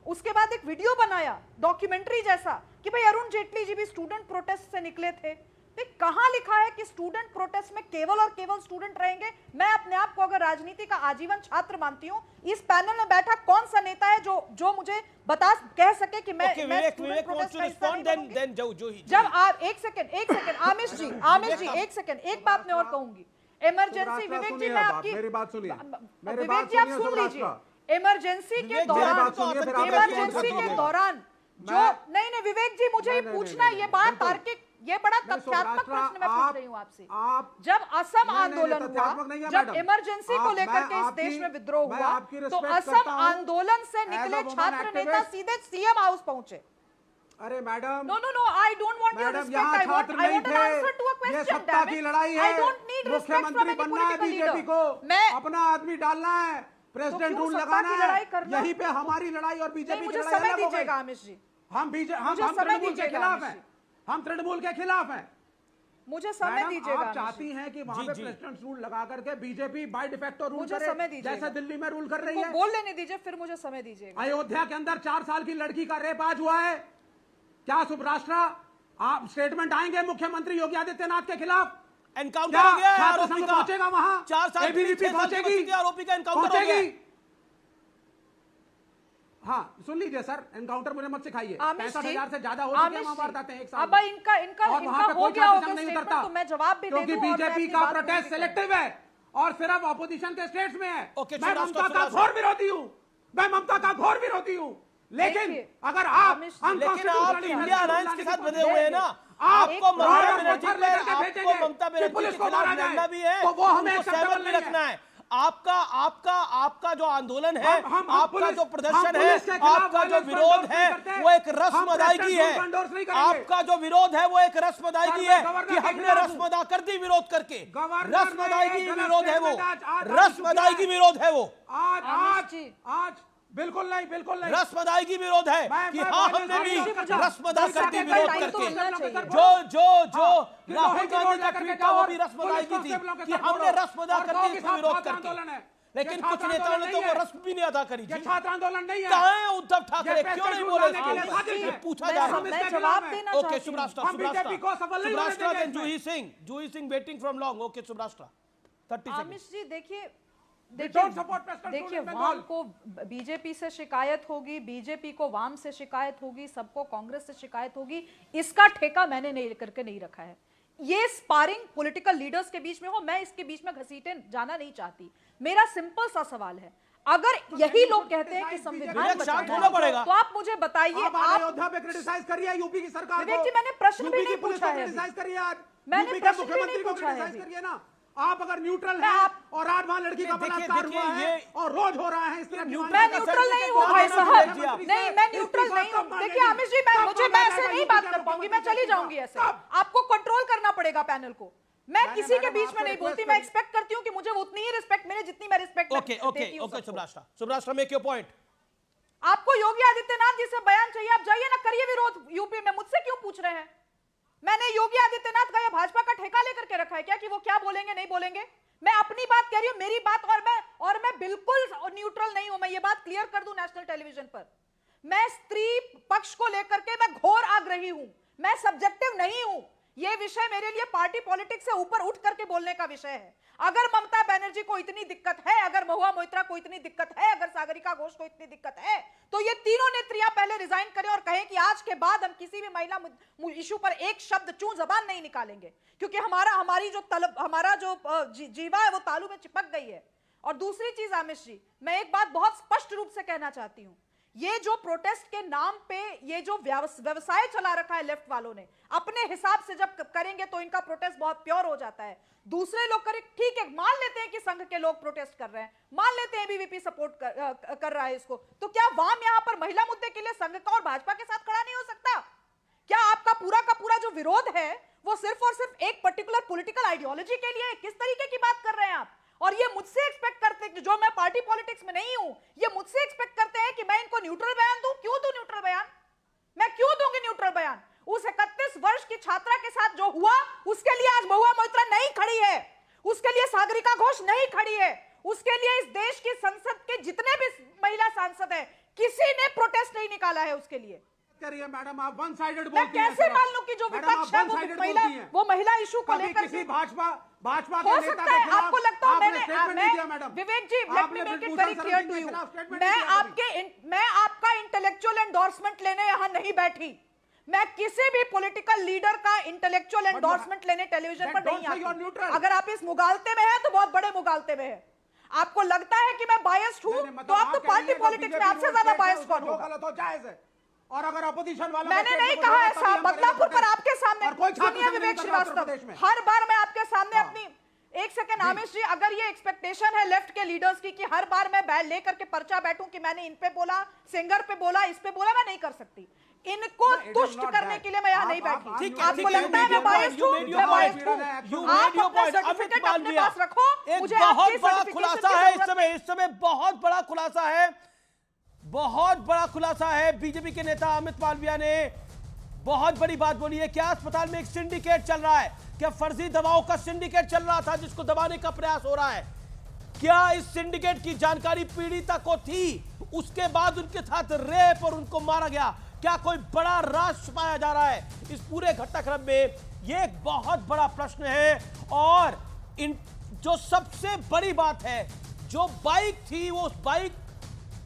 उसके बाद एक वीडियो बनाया डॉक्यूमेंट्री जैसा कि भाई अरुण जेटली जी भी स्टूडेंट प्रोटेस्ट से निकले थे। तो कहां लिखा है कि स्टूडेंट प्रोटेस्ट में केवल और केवल स्टूडेंट रहेंगे? मैं अपने आप को अगर राजनीति का आजीवन छात्र मानती हूं, इस पैनल में बैठा कौन सा नेता है जो मुझे कह सके कि मैं स्टूडेंट प्रोटेस्ट का हिस्सा नहीं बनूंगी? जब आप एक सेकंड आमिष जी एक सेकंड, एक बात मैं और कहूंगी। इमरजेंसी विवेक जी, मैं आपकी मेरी बात सुनिए, विवेक जी आप सुन लीजिए। इमरजेंसी के दौरान जो नहीं विवेक जी, मुझे ही पूछना है ये बात तार्किक, ये बड़ा तथ्यात्मक प्रश्न मैं पूछ रही हूँ आपसे। जब असम आंदोलन हुआ, जब इमरजेंसी को लेकर के इस देश में विद्रोह हुआ, तो असम आंदोलन से निकले छात्र नेता सीधे सीएम हाउस पहुंचे। अरे madam, no I don't want your respect, I want an answer to a question. सत्ता की लड़ाई है, I don't need respect from any political BJP को मैं अपना आदमी डालना है, प्रेसिडेंट रूल लगाना है, यहीं पे हमारी लड़ाई और बीजेपी की लड़ाई अलग हो गई। आमिष जी, हम तृणमूल के खिलाफ हैं, हम तृणमूल के खिलाफ हैं। मुझे समय दीजिएगा। आप चाहती हैं कि वहां पे प्रेसिडेंट रूल लगा करके बीजेपी बाय डिफेक्टो रूल करे, समय दीजिएगा, जैसे दिल्ली में रूल कर रही है। बोल लेने दीजिए, फिर मुझे समय दीजिएगा। अयोध्या के अंदर 4 साल की लड़की का रेप आज हुआ है। क्या सुब्राष्ट्रा आप स्टेटमेंट आएंगे मुख्यमंत्री योगी आदित्यनाथ के खिलाफ? एनकाउंटर हो गया है आरोपी का, पहुंचेगा वहां, 4 साल एबीवीपी पहुंचेगी, आरोपी का एनकाउंटर हो गया। हाँ सुन लीजिए सर, एनकाउंटर मुझे मत सिखाइए। 65,000 से ज्यादा हो चुके हैं वारदातें एक साल अब इनका हो गया होगा नहीं स्टेटमेंट, उतरता, तो मैं जवाब भी दे दूं। क्योंकि बीजेपी का प्रोटेस्ट सिलेक्टिव है और सिर्फ ऑपोजिशन के स्टेट्स में है। मैं ममता का घोर विरोधी हूँ, मैं ममता का घोर विरोधी हूँ, लेकिन अगर आप इंडिया अलायंस के साथ बंधे हुए हैं ना, आपको ममता बनर्जी के खिलाफ लड़ना भी है, तो वो हमें सहमत भी रखना है। आपका जो आंदोलन है, आपका जो प्रदर्शन है, आपका जो विरोध है, वो एक रस्म अदायगी है। आपका जो विरोध है वो एक रस्म अदायगी है कि हमने रस्म अदा कर दी विरोध करके। रस्म अदायगी विरोध है वो, रस्म अदायगी विरोध है वो। आज बिल्कुल नहीं, बिल्कुल नहीं। रस्म अदायगी विरोध है कि हाँ हमने भी रस्म अदा कर दी विरोध करके। जो राहुल गांधी का ट्वीट था वो भी रस्म अदायगी थी कि हमने रस्म अदा कर दी इसमें विरोध करके। लेकिन कुछ नेताओं ने तो वो रस्म भी नहीं अदा करी। छात्र आंदोलन नहीं है। कहाँ है उद्धव ठाकरे, क्यों नहीं बोले इसको? पूछा जा रहा है। जवाब देना चाहती हूं। ओके सुब्राष्ट्रा Juhi Singh waiting from long. Okay सुब्राष्ट्रा 30 सेकंड। आमिष जी देखिए वाम को बीजेपी से शिकायत होगी, बीजेपी को वाम से शिकायत होगी, सबको कांग्रेस से शिकायत होगी, इसका ठेका मैंने नहीं रखा है। ये स्पारिंग पॉलिटिकल लीडर्स के बीच में हो, मैं इसके बीच में घसीटे जाना नहीं चाहती। मेरा सिंपल सा सवाल है, अगर यही लोग कहते हैं कि संविधान होना पड़ेगा, तो आप मुझे बताइए, आप अयोध्या पे क्रिटिसाइज करिए यूपी की सरकार को। विवेक जी मैंने प्रश्न भी नहीं पूछा है, क्रिटिसाइज करिए, आज मैंने प्रश्न भी नहीं पूछा है। करिए ना, आप अगर न्यूट्रल हैं और आज वहां लड़की का बलात्कार हुआ है और रोज हो रहा है, इसलिए मैं न्यूट्रल नहीं हूँ भाई साहब, नहीं मैं न्यूट्रल नहीं हूँ। देखिए आमिष जी, मैं ऐसे नहीं बात कर पाऊंगी, मैं चली जाऊंगी ऐसे। आपको कंट्रोल करना पड़ेगा पैनल को। मैं किसी के बीच में नहीं बोलती, मैं एक्सपेक्ट करती हूँ कि मुझे उतनी ही रिस्पेक्ट मिले जितनी मैं रिस्पेक्ट देती हूँ। ओके सुब्राष्ट्रा मेक योर पॉइंट। आपको योगी आदित्यनाथ जी से बयान चाहिए, आप जाइए ना, करिए विरोध यूपी में, मुझसे क्यों पूछ रहे हैं? मैंने योगी आदित्यनाथ का या भाजपा का ठेका लेकर के रखा है क्या कि वो क्या बोलेंगे नहीं बोलेंगे? मैं अपनी बात कह रही हूं, मेरी बात, और मैं बिल्कुल न्यूट्रल नहीं हूं। मैं ये बात क्लियर कर दूं नेशनल टेलीविजन पर। मैं स्त्री पक्ष को लेकर के मैं घोर आग्रही हूं, मैं सब्जेक्टिव नहीं हूं। ये विषय मेरे लिए पार्टी पॉलिटिक्स से ऊपर उठ करके बोलने का विषय है। अगर ममता बनर्जी को इतनी दिक्कत है, अगर महुआ मोइत्रा को इतनी दिक्कत है, अगर सागरिका घोष को इतनी दिक्कत है, तो ये तीनों नेत्रियां पहले रिजाइन करें और कहें कि आज के बाद हम किसी भी महिला इशू पर एक शब्द चूं जबान नहीं निकालेंगे, क्योंकि हमारा जो जीवा है वो तालू में चिपक गई है। और दूसरी चीज आमिष जी, मैं एक बात बहुत स्पष्ट रूप से कहना चाहती हूं, ये जो प्रोटेस्ट के नाम पे ये जो व्यवसाय चला रखा है लेफ्ट वालों ने, अपने हिसाब से जब करेंगे तो इनका प्रोटेस्ट बहुत प्योर हो जाता है। दूसरे लोग करें, ठीक है, मान लेते हैं कि संघ के लोग प्रोटेस्ट कर रहे हैं, मान लेते हैं बीवीपी सपोर्ट कर रहा है इसको, तो क्या वाम यहां पर महिला मुद्दे के लिए संघ का और भाजपा के साथ खड़ा नहीं हो सकता? क्या आपका पूरा का पूरा जो विरोध है वो सिर्फ और सिर्फ एक पर्टिकुलर पॉलिटिकल आइडियोलॉजी के लिए? किस तरीके की बात कर रहे हैं आप? और ये मुझसे एक्सपेक्ट करते हैं, जो मैं पार्टी पॉलिटिक्स में नहीं हूं, ये मुझसे एक्सपेक्ट करते हैं कि मैं इनको न्यूट्रल बयान दूं। क्यों दूं न्यूट्रल बयान? छात्रा के साथ जो हुआ उसके लिए आज महुआ मोइत्रा नहीं खड़ी है, उसके लिए सागरिका घोष नहीं खड़ी है, उसके लिए इस देश की संसद के जितने भी महिला सांसद हैं किसी ने प्रोटेस्ट नहीं निकाला है उसके लिए। करिए मैडम, आप वन साइडेड मैं बोलती हैं। कैसे मान लूं कि जो विपक्ष है वो महिला इशू को कभी लेकर किसी भाजपा के हो नेता सकता के है खिलाफ आपको लगता है आपने statement नहीं दिया मैडम। विवेक जी, लेट मी आपने make it Brijbhushan very clear शरण टू सिंह यू, के खिलाफ statement नहीं दिया मैं आपका इंटेलेक्चुअल एंडोर्समेंट लेने यहां नहीं बैठी, मैं किसी भी पॉलिटिकल लीडर का इंटेलेक्चुअल एंडोर्समेंट लेने टेलीविजन पर नहीं आती। अगर आप इस मुगालते में हैं तो बहुत बड़े मुगालते में है। आपको लगता है कि मैं बायस्ड हूं तो आप तो पार्टी पॉलिटिक्स में आपसे ज्यादा बायस्ड कौन होगा? गलत हो जायज है। और अगर अपोजिशन वाला मैंने नहीं कहा ऐसा, बदलापुर पर आपके सामने सुनिए विवेक श्रीवास्तव, हर बार मैं आपके सामने अपनी एक सेकंड आमिश जी, अगर ये एक्सपेक्टेशन है लेफ्ट के लीडर्स की कि हर बार मैं बैल लेकर के पर्चा बैठूं कि मैंने इन पे बोला, सिंगर पे बोला, इस पे बोला, मैं नहीं कर सकती। इनको तुष्ट करने के लिए मैं यहाँ नहीं बैठी। आपको लगता है मैं बायस्ड हूं? मैं बायस्ड हूं। आप अपना सर्टिफिकेट अपने पास रखो। एक बहुत बड़ा खुलासा है इस समय बहुत बड़ा खुलासा है, बहुत बड़ा खुलासा है। बीजेपी के नेता अमित मालविया ने बहुत बड़ी बात बोली है। क्या अस्पताल में एक सिंडिकेट चल रहा है? क्या फर्जी दवाओं का सिंडिकेट चल रहा था जिसको दबाने का प्रयास हो रहा है? क्या इस सिंडिकेट की जानकारी पीड़िता को थी? उसके बाद उनके साथ रेप और उनको मारा गया। क्या कोई बड़ा राज छुपाया जा रहा है इस पूरे घटनाक्रम में? यह एक बहुत बड़ा प्रश्न है। और जो सबसे बड़ी बात है, जो बाइक थी वो बाइक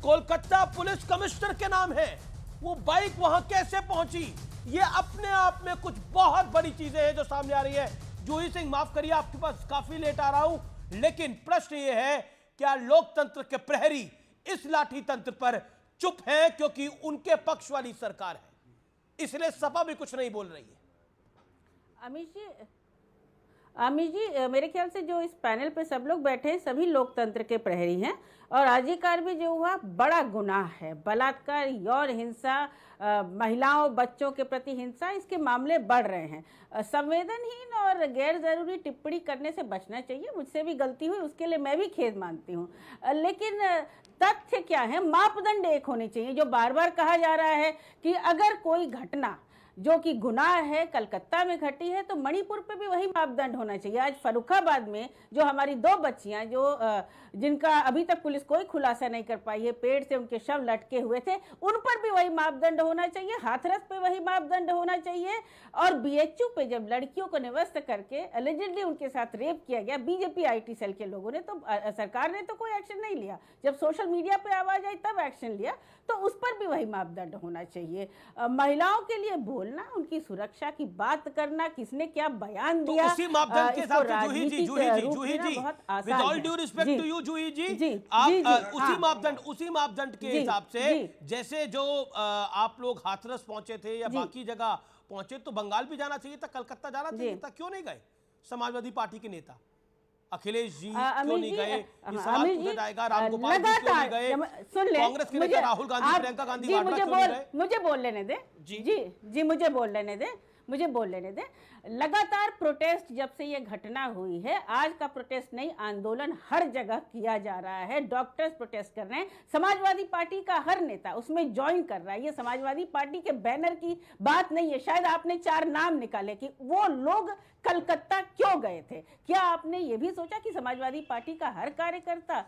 कोलकाता पुलिस कमिश्नर के नाम है। वो बाइक वहां कैसे पहुंची? ये अपने आप में कुछ बहुत बड़ी चीजें हैं जो सामने आ रही है। जूही सिंह, माफ करिए आपके पास काफी लेट आ रहा हूं, लेकिन प्रश्न ये है, क्या लोकतंत्र के प्रहरी इस लाठी तंत्र पर चुप है क्योंकि उनके पक्ष वाली सरकार है, इसलिए सपा भी कुछ नहीं बोल रही है? अमित जी, मेरे ख्याल से जो इस पैनल पे सब लोग बैठे हैं सभी लोकतंत्र के प्रहरी हैं। और आजीकार भी जो हुआ बड़ा गुनाह है, बलात्कार, यौन हिंसा, महिलाओं बच्चों के प्रति हिंसा, इसके मामले बढ़ रहे हैं। संवेदनहीन और गैर जरूरी टिप्पणी करने से बचना चाहिए। मुझसे भी गलती हुई, उसके लिए मैं भी खेद मानती हूँ, लेकिन तथ्य क्या है, मापदंड एक होने चाहिए। जो बार बार कहा जा रहा है कि अगर कोई घटना जो कि गुनाह है कलकत्ता में घटी है तो मणिपुर पे भी वही मापदंड होना चाहिए। आज फर्रुखाबाद में जो हमारी 2 बच्चियां जिनका अभी तक पुलिस कोई खुलासा नहीं कर पाई है, पेड़ से उनके शव लटके हुए थे, उन पर भी वही मापदंड होना चाहिए। हाथरस पे वही मापदंड होना चाहिए। और बीएचयू पे जब लड़कियों को निवस्त करके एलिजिडली उनके साथ रेप किया गया, बीजेपी आईटी सेल के लोगों ने तो सरकार ने तो कोई एक्शन नहीं लिया। जब सोशल मीडिया पे आवाज आई तब एक्शन लिया, तो उस पर भी वही मापदंड होना चाहिए। महिलाओं के लिए बोलना, उनकी सुरक्षा की बात करना, किसने क्या बयान दिया, तो उसी मापदंड के हिसाब से Juhi ji, with all due respect to you Juhi ji, आप उसी मापदंड के हिसाब से, जैसे जो आप लोग हाथरस पहुंचे थे या बाकी जगह पहुंचे, तो बंगाल भी जाना चाहिए था, कलकत्ता जाना चाहिए था, क्यों नहीं गए? समाजवादी पार्टी के नेता अखिलेश जी क्यों नहीं गए? ये सवाल पूछा जाएगा। रामगोपाल जी क्यों नहीं गए? कांग्रेस के नेता राहुल गांधी, प्रियंका गांधी वाड्रा क्यों नहीं गए? मुझे बोल लेने दे जी, मुझे बोल लेने दे। लगातार प्रोटेस्ट, जब से ये घटना हुई है, आज का प्रोटेस्ट नहीं, आंदोलन हर जगह किया जा रहा है। डॉक्टर्स प्रोटेस्ट कर रहे हैं, समाजवादी पार्टी का हर नेता उसमें ज्वाइन कर रहा है। ये समाजवादी पार्टी के बैनर की बात नहीं है। शायद आपने 4 नाम निकाले कि वो लोग कलकत्ता क्यों गए थे। क्या आपने ये भी सोचा कि समाजवादी पार्टी का हर कार्यकर्ता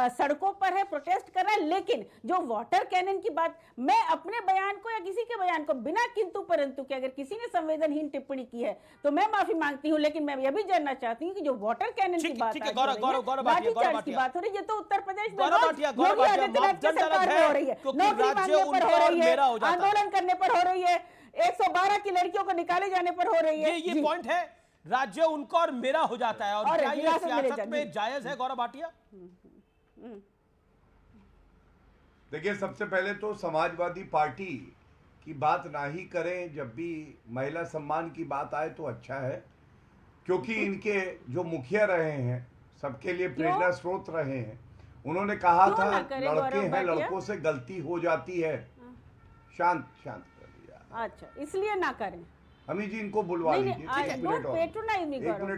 सड़कों पर है, प्रोटेस्ट कर रहा है? लेकिन जो वाटर कैनन की बात, मैं अपने बयान को या किसी के बयान को बिना किंतु परंतु के, अगर किसी ने संवेदनहीन टिप्पणी की है तो मैं माफी मांगती हूँ, लेकिन मैं यह भी जानना चाहती हूँ कि जो वाटर कैनन की बात की बात हो रही है, तो उत्तर प्रदेश में योगी आदित्यनाथ की सरकार में हो रही है, नौकरी मांगने पर हो रही है, आंदोलन करने पर हो रही है, 112 की लड़कियों को निकाले जाने पर हो रही है। ये पॉइंट है, राज्य उनका और मेरा हो जाता है। और क्या ये सियासत में जायज है गौरव भाटिया? देखिए, सबसे पहले तो समाजवादी पार्टी की बात ना ही करें। जब भी महिला सम्मान की बात आए तो अच्छा है, क्योंकि इनके जो मुखिया रहे हैं सबके लिए प्रेरणा स्रोत रहे हैं। उन्होंने कहा था लड़के हैं, लड़कों से गलती हो जाती है। शांत कर लिया। अच्छा, इसलिए ना करें। अमित जी, इनको बुलवा लीजिए। 1 मिनट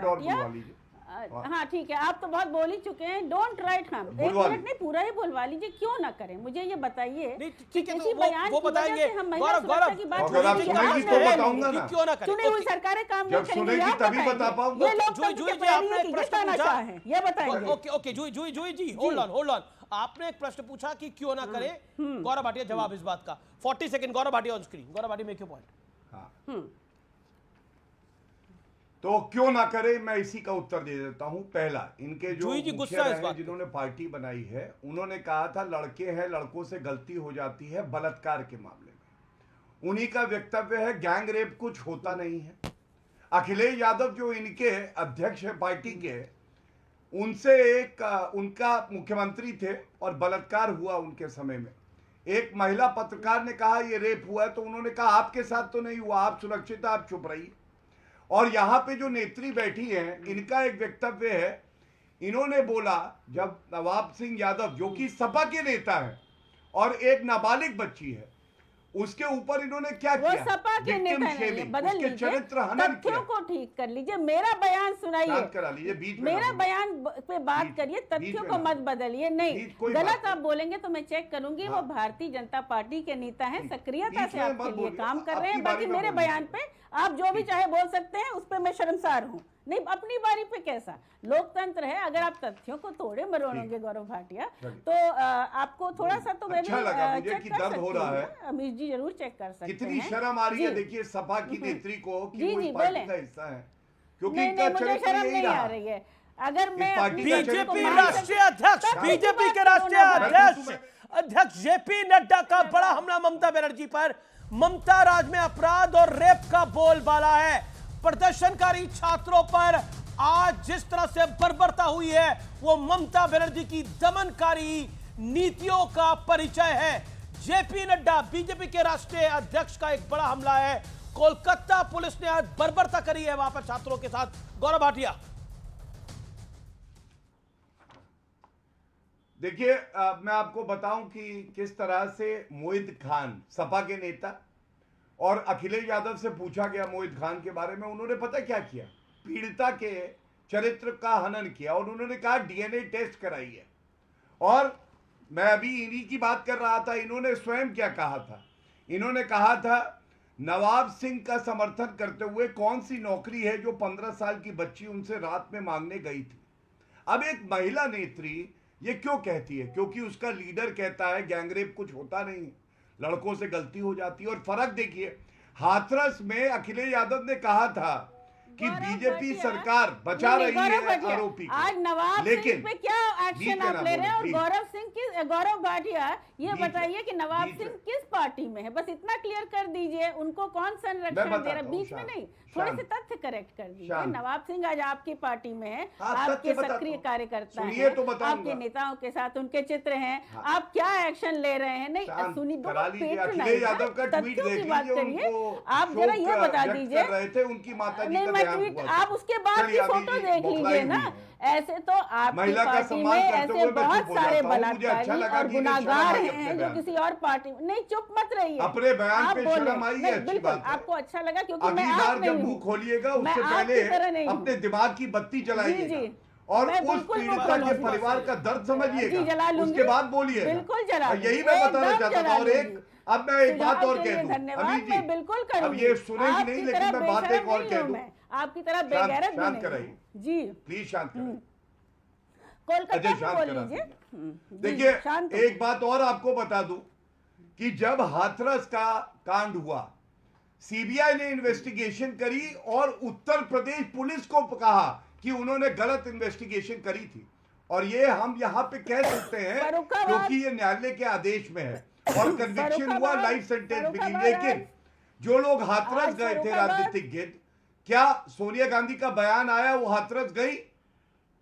और बुलवा लीजिए। हाँ ठीक है, आप तो बहुत बोल ही चुके हैं, डोंट राइट। हम एक मिनट नहीं, पूरा ही बोलवा लीजिए, क्यों ना करें। मुझे ये बताइए ठीक है, किसी तो बयान वो की वजह बताएंगे। से हम महिला गौरव, सुरक्षा गौरव, की बात अगर आप सुनेगी तो बताऊंगा ना। क्यों ना करें? चुनी हुई सरकारें काम नहीं जब करेंगी, सुनेगी आप तभी बताएंगे। बता पाऊंगा। ये लोकतंत्र जूही के जी, आपने प्रहरी एक की प्रश्न जितना पूछा। नशा है, ये बताएंगे। Okay Juhi ji, hold on. आपने एक प्रश्न पूछा कि क्यों ना करें, गौरव भाटिया जवाब इस बात का। 40 second, Gaurav Bhatia on screen. Gaurav Bhatia, make your point. तो क्यों ना करे, मैं इसी का उत्तर दे देता हूं। पहला, इनके जो जूही जी मुखिया गुस्सा है इस रहे बात पे। जिन्होंने पार्टी बनाई है, उन्होंने कहा था लड़के हैं, लड़कों से गलती हो जाती है बलात्कार के मामले में। उन्हीं का वक्तव्य है गैंग रेप कुछ होता नहीं है। अखिलेश यादव जो इनके अध्यक्ष है पार्टी के, उनसे उनका मुख्यमंत्री थे और बलात्कार हुआ उनके समय में। एक महिला पत्रकार ने कहा ये रेप हुआ है, तो उन्होंने कहा आपके साथ तो नहीं हुआ, आप सुरक्षित, आप चुप रहिए। और यहां पे जो नेत्री बैठी हैं, इनका एक वक्तव्य है। इन्होंने बोला जब नवाब सिंह यादव जो कि सपा के नेता हैं और एक नाबालिग बच्ची है, उसके ऊपर इन्होंने क्या वो किया? सपा के Victim नेता नहीं है, shaming, बदल उसके लीजिए, चरित्र हनन तथ्यों किया। को ठीक कर लीजिए। मेरा बयान सुनाइए, शांत करा लीजिए, बीच में मेरा ना बयान पे बात बीच- करिए, बीच तथ्यों में को ना मत बदलिए। नहीं, बीच कोई बात गलत नहीं। आप बोलेंगे तो मैं चेक करूंगी। वो हाँ। भारतीय जनता पार्टी के नेता हैं, सक्रियता बीच से में आपके मत लिए बोलिए, काम कर रहे आपकी हैं। बारी बाकी में मेरे बोलिए। बयान पे आप जो भी चाहे बोल सकते हैं, उस पर मैं शर्मसार हूँ। नहीं, अपनी बारी पे कैसा लोकतंत्र है। अगर आप तथ्यों को तोड़े मरोड़ोगे गौरव भाटिया, तो आपको थोड़ा सा तो अच्छा लगा मुझे चेक कि कर दर्द हो सकती रहा हूँ। है। अमीश जी जरूर चेक कर सकते हैं। कितनी शर्म आ रही है, जी। देखिए सपा की नेत्री को कि जी, वो जी, इस पार्टी बोलें। का हिस्सा है, क्योंकि नहीं, इनका नहीं, मुझे चरित्र शर्म यही नहीं आ रहा। रही है। अगर मैं पार्टी अपनी का चरित्र को बीजेपी मान राष्ट्रीय अध्यक्ष, तब बीजेपी के बात राष्ट्रीय करो ना। अध्यक्ष जेपी नड्डा का बड़ा हमला ममता बनर्जी पर। ममता राज में अपराध और रेप का बोलबाला है। प्रदर्शनकारी छात्रों पर आज जिस तरह से बर्बरता हुई है, वो ममता बनर्जी की दमनकारी नीतियों का परिचय है। जेपी नड्डा बीजेपी के राष्ट्रीय अध्यक्ष का एक बड़ा हमला है। कोलकाता पुलिस ने आज बर्बरता करी है वहां पर छात्रों के साथ। गौरव भाटिया, देखिए मैं आपको बताऊं कि किस तरह से मोहित खान, सपा के नेता, और अखिलेश यादव से पूछा गया मोहित खान के बारे में, उन्होंने पता क्या किया? पीड़िता के चरित्र का हनन किया और उन्होंने कहा डीएनए टेस्ट कराइए। और मैं अभी इन्हीं की बात कर रहा था, इन्होंने स्वयं क्या कहा था? इन्होंने कहा था नवाब सिंह का समर्थन करते हुए कौन सी नौकरी है जो 15 साल की बच्ची उनसे रात में मांगने गई थी। अब एक महिला नेत्री ये क्यों कहती है? क्योंकि उसका लीडर कहता है गैंगरेप कुछ होता नहीं, लड़कों से गलती हो जाती है। और फर्क देखिए, हाथरस में अखिलेश यादव ने कहा था कि बीजेपी सरकार बचा रही है आरोपी को। आज नवाब लेकिन सिंह पे क्या एक्शन आप ले रहे हैं? और गौरव भाटिया ये बताइए कि नवाब सिंह किस पार्टी में है? बस इतना क्लियर कर दीजिए। उनको कौन संरक्षण दे रहा है? बीच में नहीं, थोड़े से तथ्य करेक्ट कर दीजिए। नवाब सिंह आज आपकी पार्टी में है, आपके सक्रिय कार्यकर्ता हैं, आपके नेताओं के साथ उनके चित्र हैं। आप क्या एक्शन ले रहे हैं? नहीं सुनी, अखिलेश यादव का ट्वीट देख लीजिए, आप जरा ये बता दीजिए। रहे थे उनकी माता जी का ट्वीट आप उसके बाद की फोटो देख लीजिए ना। ऐसे तो आपकी पार्टी में ऐसे बहुत सारे बलात्कारी और गुनाहगार हैं जो किसी और पार्टी में। नहीं, चुप मत रहिए, अपने बयान आप पे बोले। शर्म आई है, अच्छी बिल्कुल बात है। आपको अच्छा लगा क्योंकि अगली मैं आप बार नहीं जब हूँ। मुंह खोलिएगा मैं उससे आपकी तरह पहले नहीं हूँ। अपने दिमाग की बत्ती जी, जलाइएगा जी। और मैं उस बिल्कुल मुंह पीड़िता के खोलूंगी। परिवार का दर्द समझिएगा, जी, जला लूंगी। उसके बाद बोलिएगा। बिल्कुल जला और यही लूंगी, मैं बताना एकदम चाहता था। जला और एक लूंगी। अब मैं एक बात सुझाव और के लिए कह दूं, धन्यवाद, अभी जी मैं बिल्कुल अब करूंगी। ये सुनेगी आपकी नहीं, तरह लेकिन मैं बात बेशरम एक और नहीं कह हूं दूं। मैं, आपकी तरह बेगैरत भी शांत नहीं कराइए हूं। जी, प्लीज शांत कराइए। कोलकाता अजय में शांत बोल करा लीजिए। दीजिए। देखिए एक बात और आपको बता दूं कि जब हाथरस का कांड हुआ, सीबीआई ने इन्वेस्टिगेशन करी और उत्तर प्रदेश पुलिस को कहा कि उन्होंने गलत इन्वेस्टिगेशन करी थी। और ये हम यहाँ पे कह सकते हैं क्योंकि ये न्यायालय के आदेश में है और कन्विक्शन हुआ, लाइफ सेंटेंस मिली। लेकिन जो लोग हाथरस गए थे राजनीतिक गिद्ध, क्या सोनिया गांधी का बयान आया वो हाथरस गई?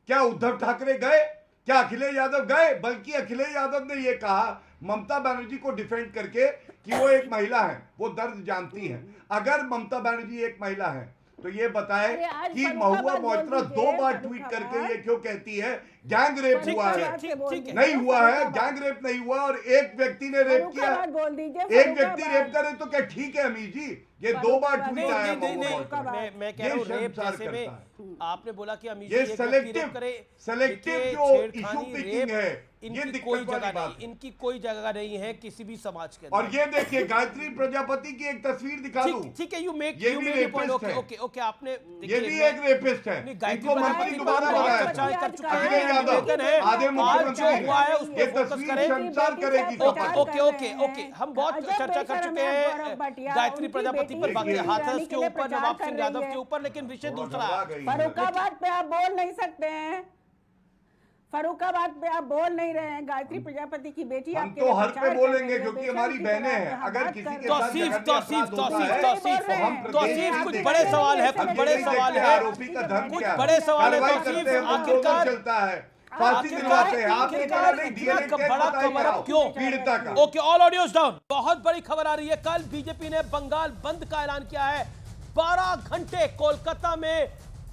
क्या उद्धव ठाकरे गए? क्या अखिलेश यादव गए? बल्कि अखिलेश यादव ने यह कहा ममता बनर्जी को डिफेंड करके कि वो एक महिला है, वो दर्द जानती हैं। अगर ममता बनर्जी एक महिला है तो ये बताए कि महुआ मोइत्रा 2 बार ट्वीट करके ये क्यों कहती है गैंग रेप हुआ है, नहीं हुआ है, गैंग रेप नहीं हुआ और एक व्यक्ति ने रेप किया, बोल दीजिए, एक व्यक्ति रेप करे तो क्या ठीक है अमीर जी? ये 2 बार ट्वीट आया, मैं कह रहा हूँ रेप जैसे में आपने बोला कि अमीर ये जी एक व्यक्ति रेप करे, सेलेक्टिव जो इशू पिकिंग है, ये इनकी कोई दिक्कत जगह वाली बात नहीं, इनकी कोई जगह नहीं है किसी भी समाज के अंदर। और ये देखिए गायत्री प्रजापति की एक तस्वीर दिखा दूं, ठीक है, यू मेक ये भी रेपिस्ट ओके है, ओके ओके आपने ये भी एक रेपिस्ट है, इनको मंत्री दोबारा बनाया कर चुके अखिलेश हैं, यादव निवेदन है आधे आज जो मुख्यमंत्री हुआ है उस ये पर फोकस तस्वीर करें। संचार करेगी सपा। ओके ओके ओके हम बहुत चर्चा कर चुके हैं गायत्री प्रजापति पर, बाकी हाथरस के ऊपर, नवाब सिंह यादव के ऊपर, लेकिन विषय दूसरा है। फर्रुखाबाद पे आप बोल नहीं सकते हैं, फर्रुखाबाद पे आप बोल नहीं रहे हैं। गायत्री प्रजापति की बेटी हम आपके तो लिए हर प्रचार पे कर बोलेंगे रही है, क्योंकि बेशक हमारी की बहनें तरह हैं। हम अगर बात किसी कर के रहे हैं। साथ कुछ बड़े सवाल है, कुछ बड़े सवाल है, आरोपी का धर्म कुछ क्या है, बड़े सवाल है कार्रवाई तौसीफ, करते हैं, आखिरकार चलता है, फांसी दिलवाते हैं, आप ये कह रहे हैं डीएनए टेस्ट बड़ा कवर अप क्यों? पीड़िता का। Okay, all audios down. बहुत बड़ी खबर आ रही है, कल बीजेपी ने बंगाल बंद का ऐलान किया है। 12 घंटे कोलकाता में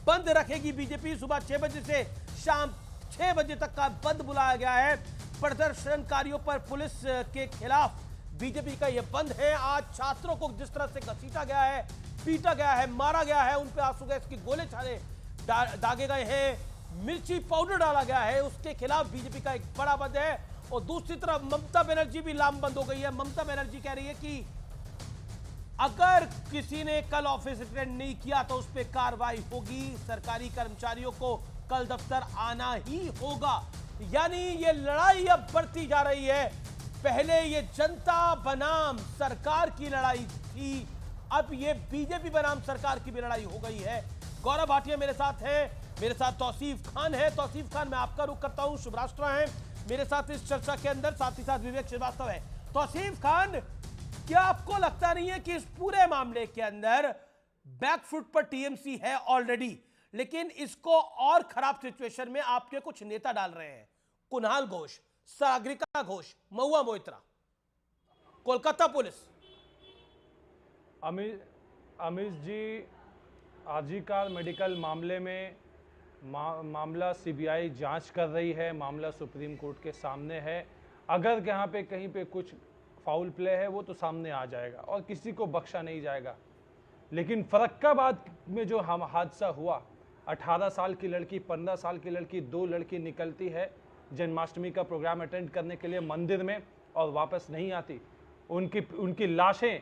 बंद रखेगी बीजेपी, सुबह 6 बजे से शाम 6 बजे तक का बंद बुलाया गया है। प्रदर्शनकारियों पर पुलिस के खिलाफ बीजेपी का यह बंद है। आज छात्रों को जिस तरह से घसीटा गया है, पीटा गया है, मारा गया है, उन पर आंसू गैस की गोले छाले दागे गए हैं, मिर्ची पाउडर डाला गया है, उसके खिलाफ बीजेपी का एक बड़ा बंद है। और दूसरी तरफ ममता बनर्जी भी लामबंद हो गई है। ममता बनर्जी कह रही है कि अगर किसी ने कल ऑफिस अटेंड नहीं किया तो उस पर कार्रवाई होगी, सरकारी कर्मचारियों को कल दफ्तर आना ही होगा। यानी ये लड़ाई अब बढ़ती जा रही है। पहले ये जनता बनाम सरकार की लड़ाई थी, अब ये बीजेपी बनाम सरकार की भी लड़ाई हो गई है। गौरव भाटिया मेरे साथ है, मेरे साथ तौसीफ खान है। तौसीफ खान, मैं आपका रुख करता हूं। शुभराष्ट्र हैं मेरे साथ इस चर्चा के अंदर, साथ ही साथ विवेक श्रीवास्तव है। तौसीफ खान, क्या आपको लगता नहीं है कि इस पूरे मामले के अंदर बैकफुट पर टीएमसी है ऑलरेडी, लेकिन इसको और खराब सिचुएशन में आपके कुछ नेता डाल रहे हैं? कुणाल घोष, सागरिका घोष, महुआ मोइत्रा, कोलकाता पुलिस। अमीश जी, आरजीकर मेडिकल मामले में मामला सीबीआई जांच कर रही है, मामला सुप्रीम कोर्ट के सामने है। अगर यहाँ पे कहीं पे कुछ फाउल प्ले है वो तो सामने आ जाएगा और किसी को बख्शा नहीं जाएगा। लेकिन फर्रुखाबाद में जो हम हादसा हुआ, 18 साल की लड़की, 15 साल की लड़की, 2 लड़की निकलती है जन्माष्टमी का प्रोग्राम अटेंड करने के लिए मंदिर में और वापस नहीं आती। उनकी लाशें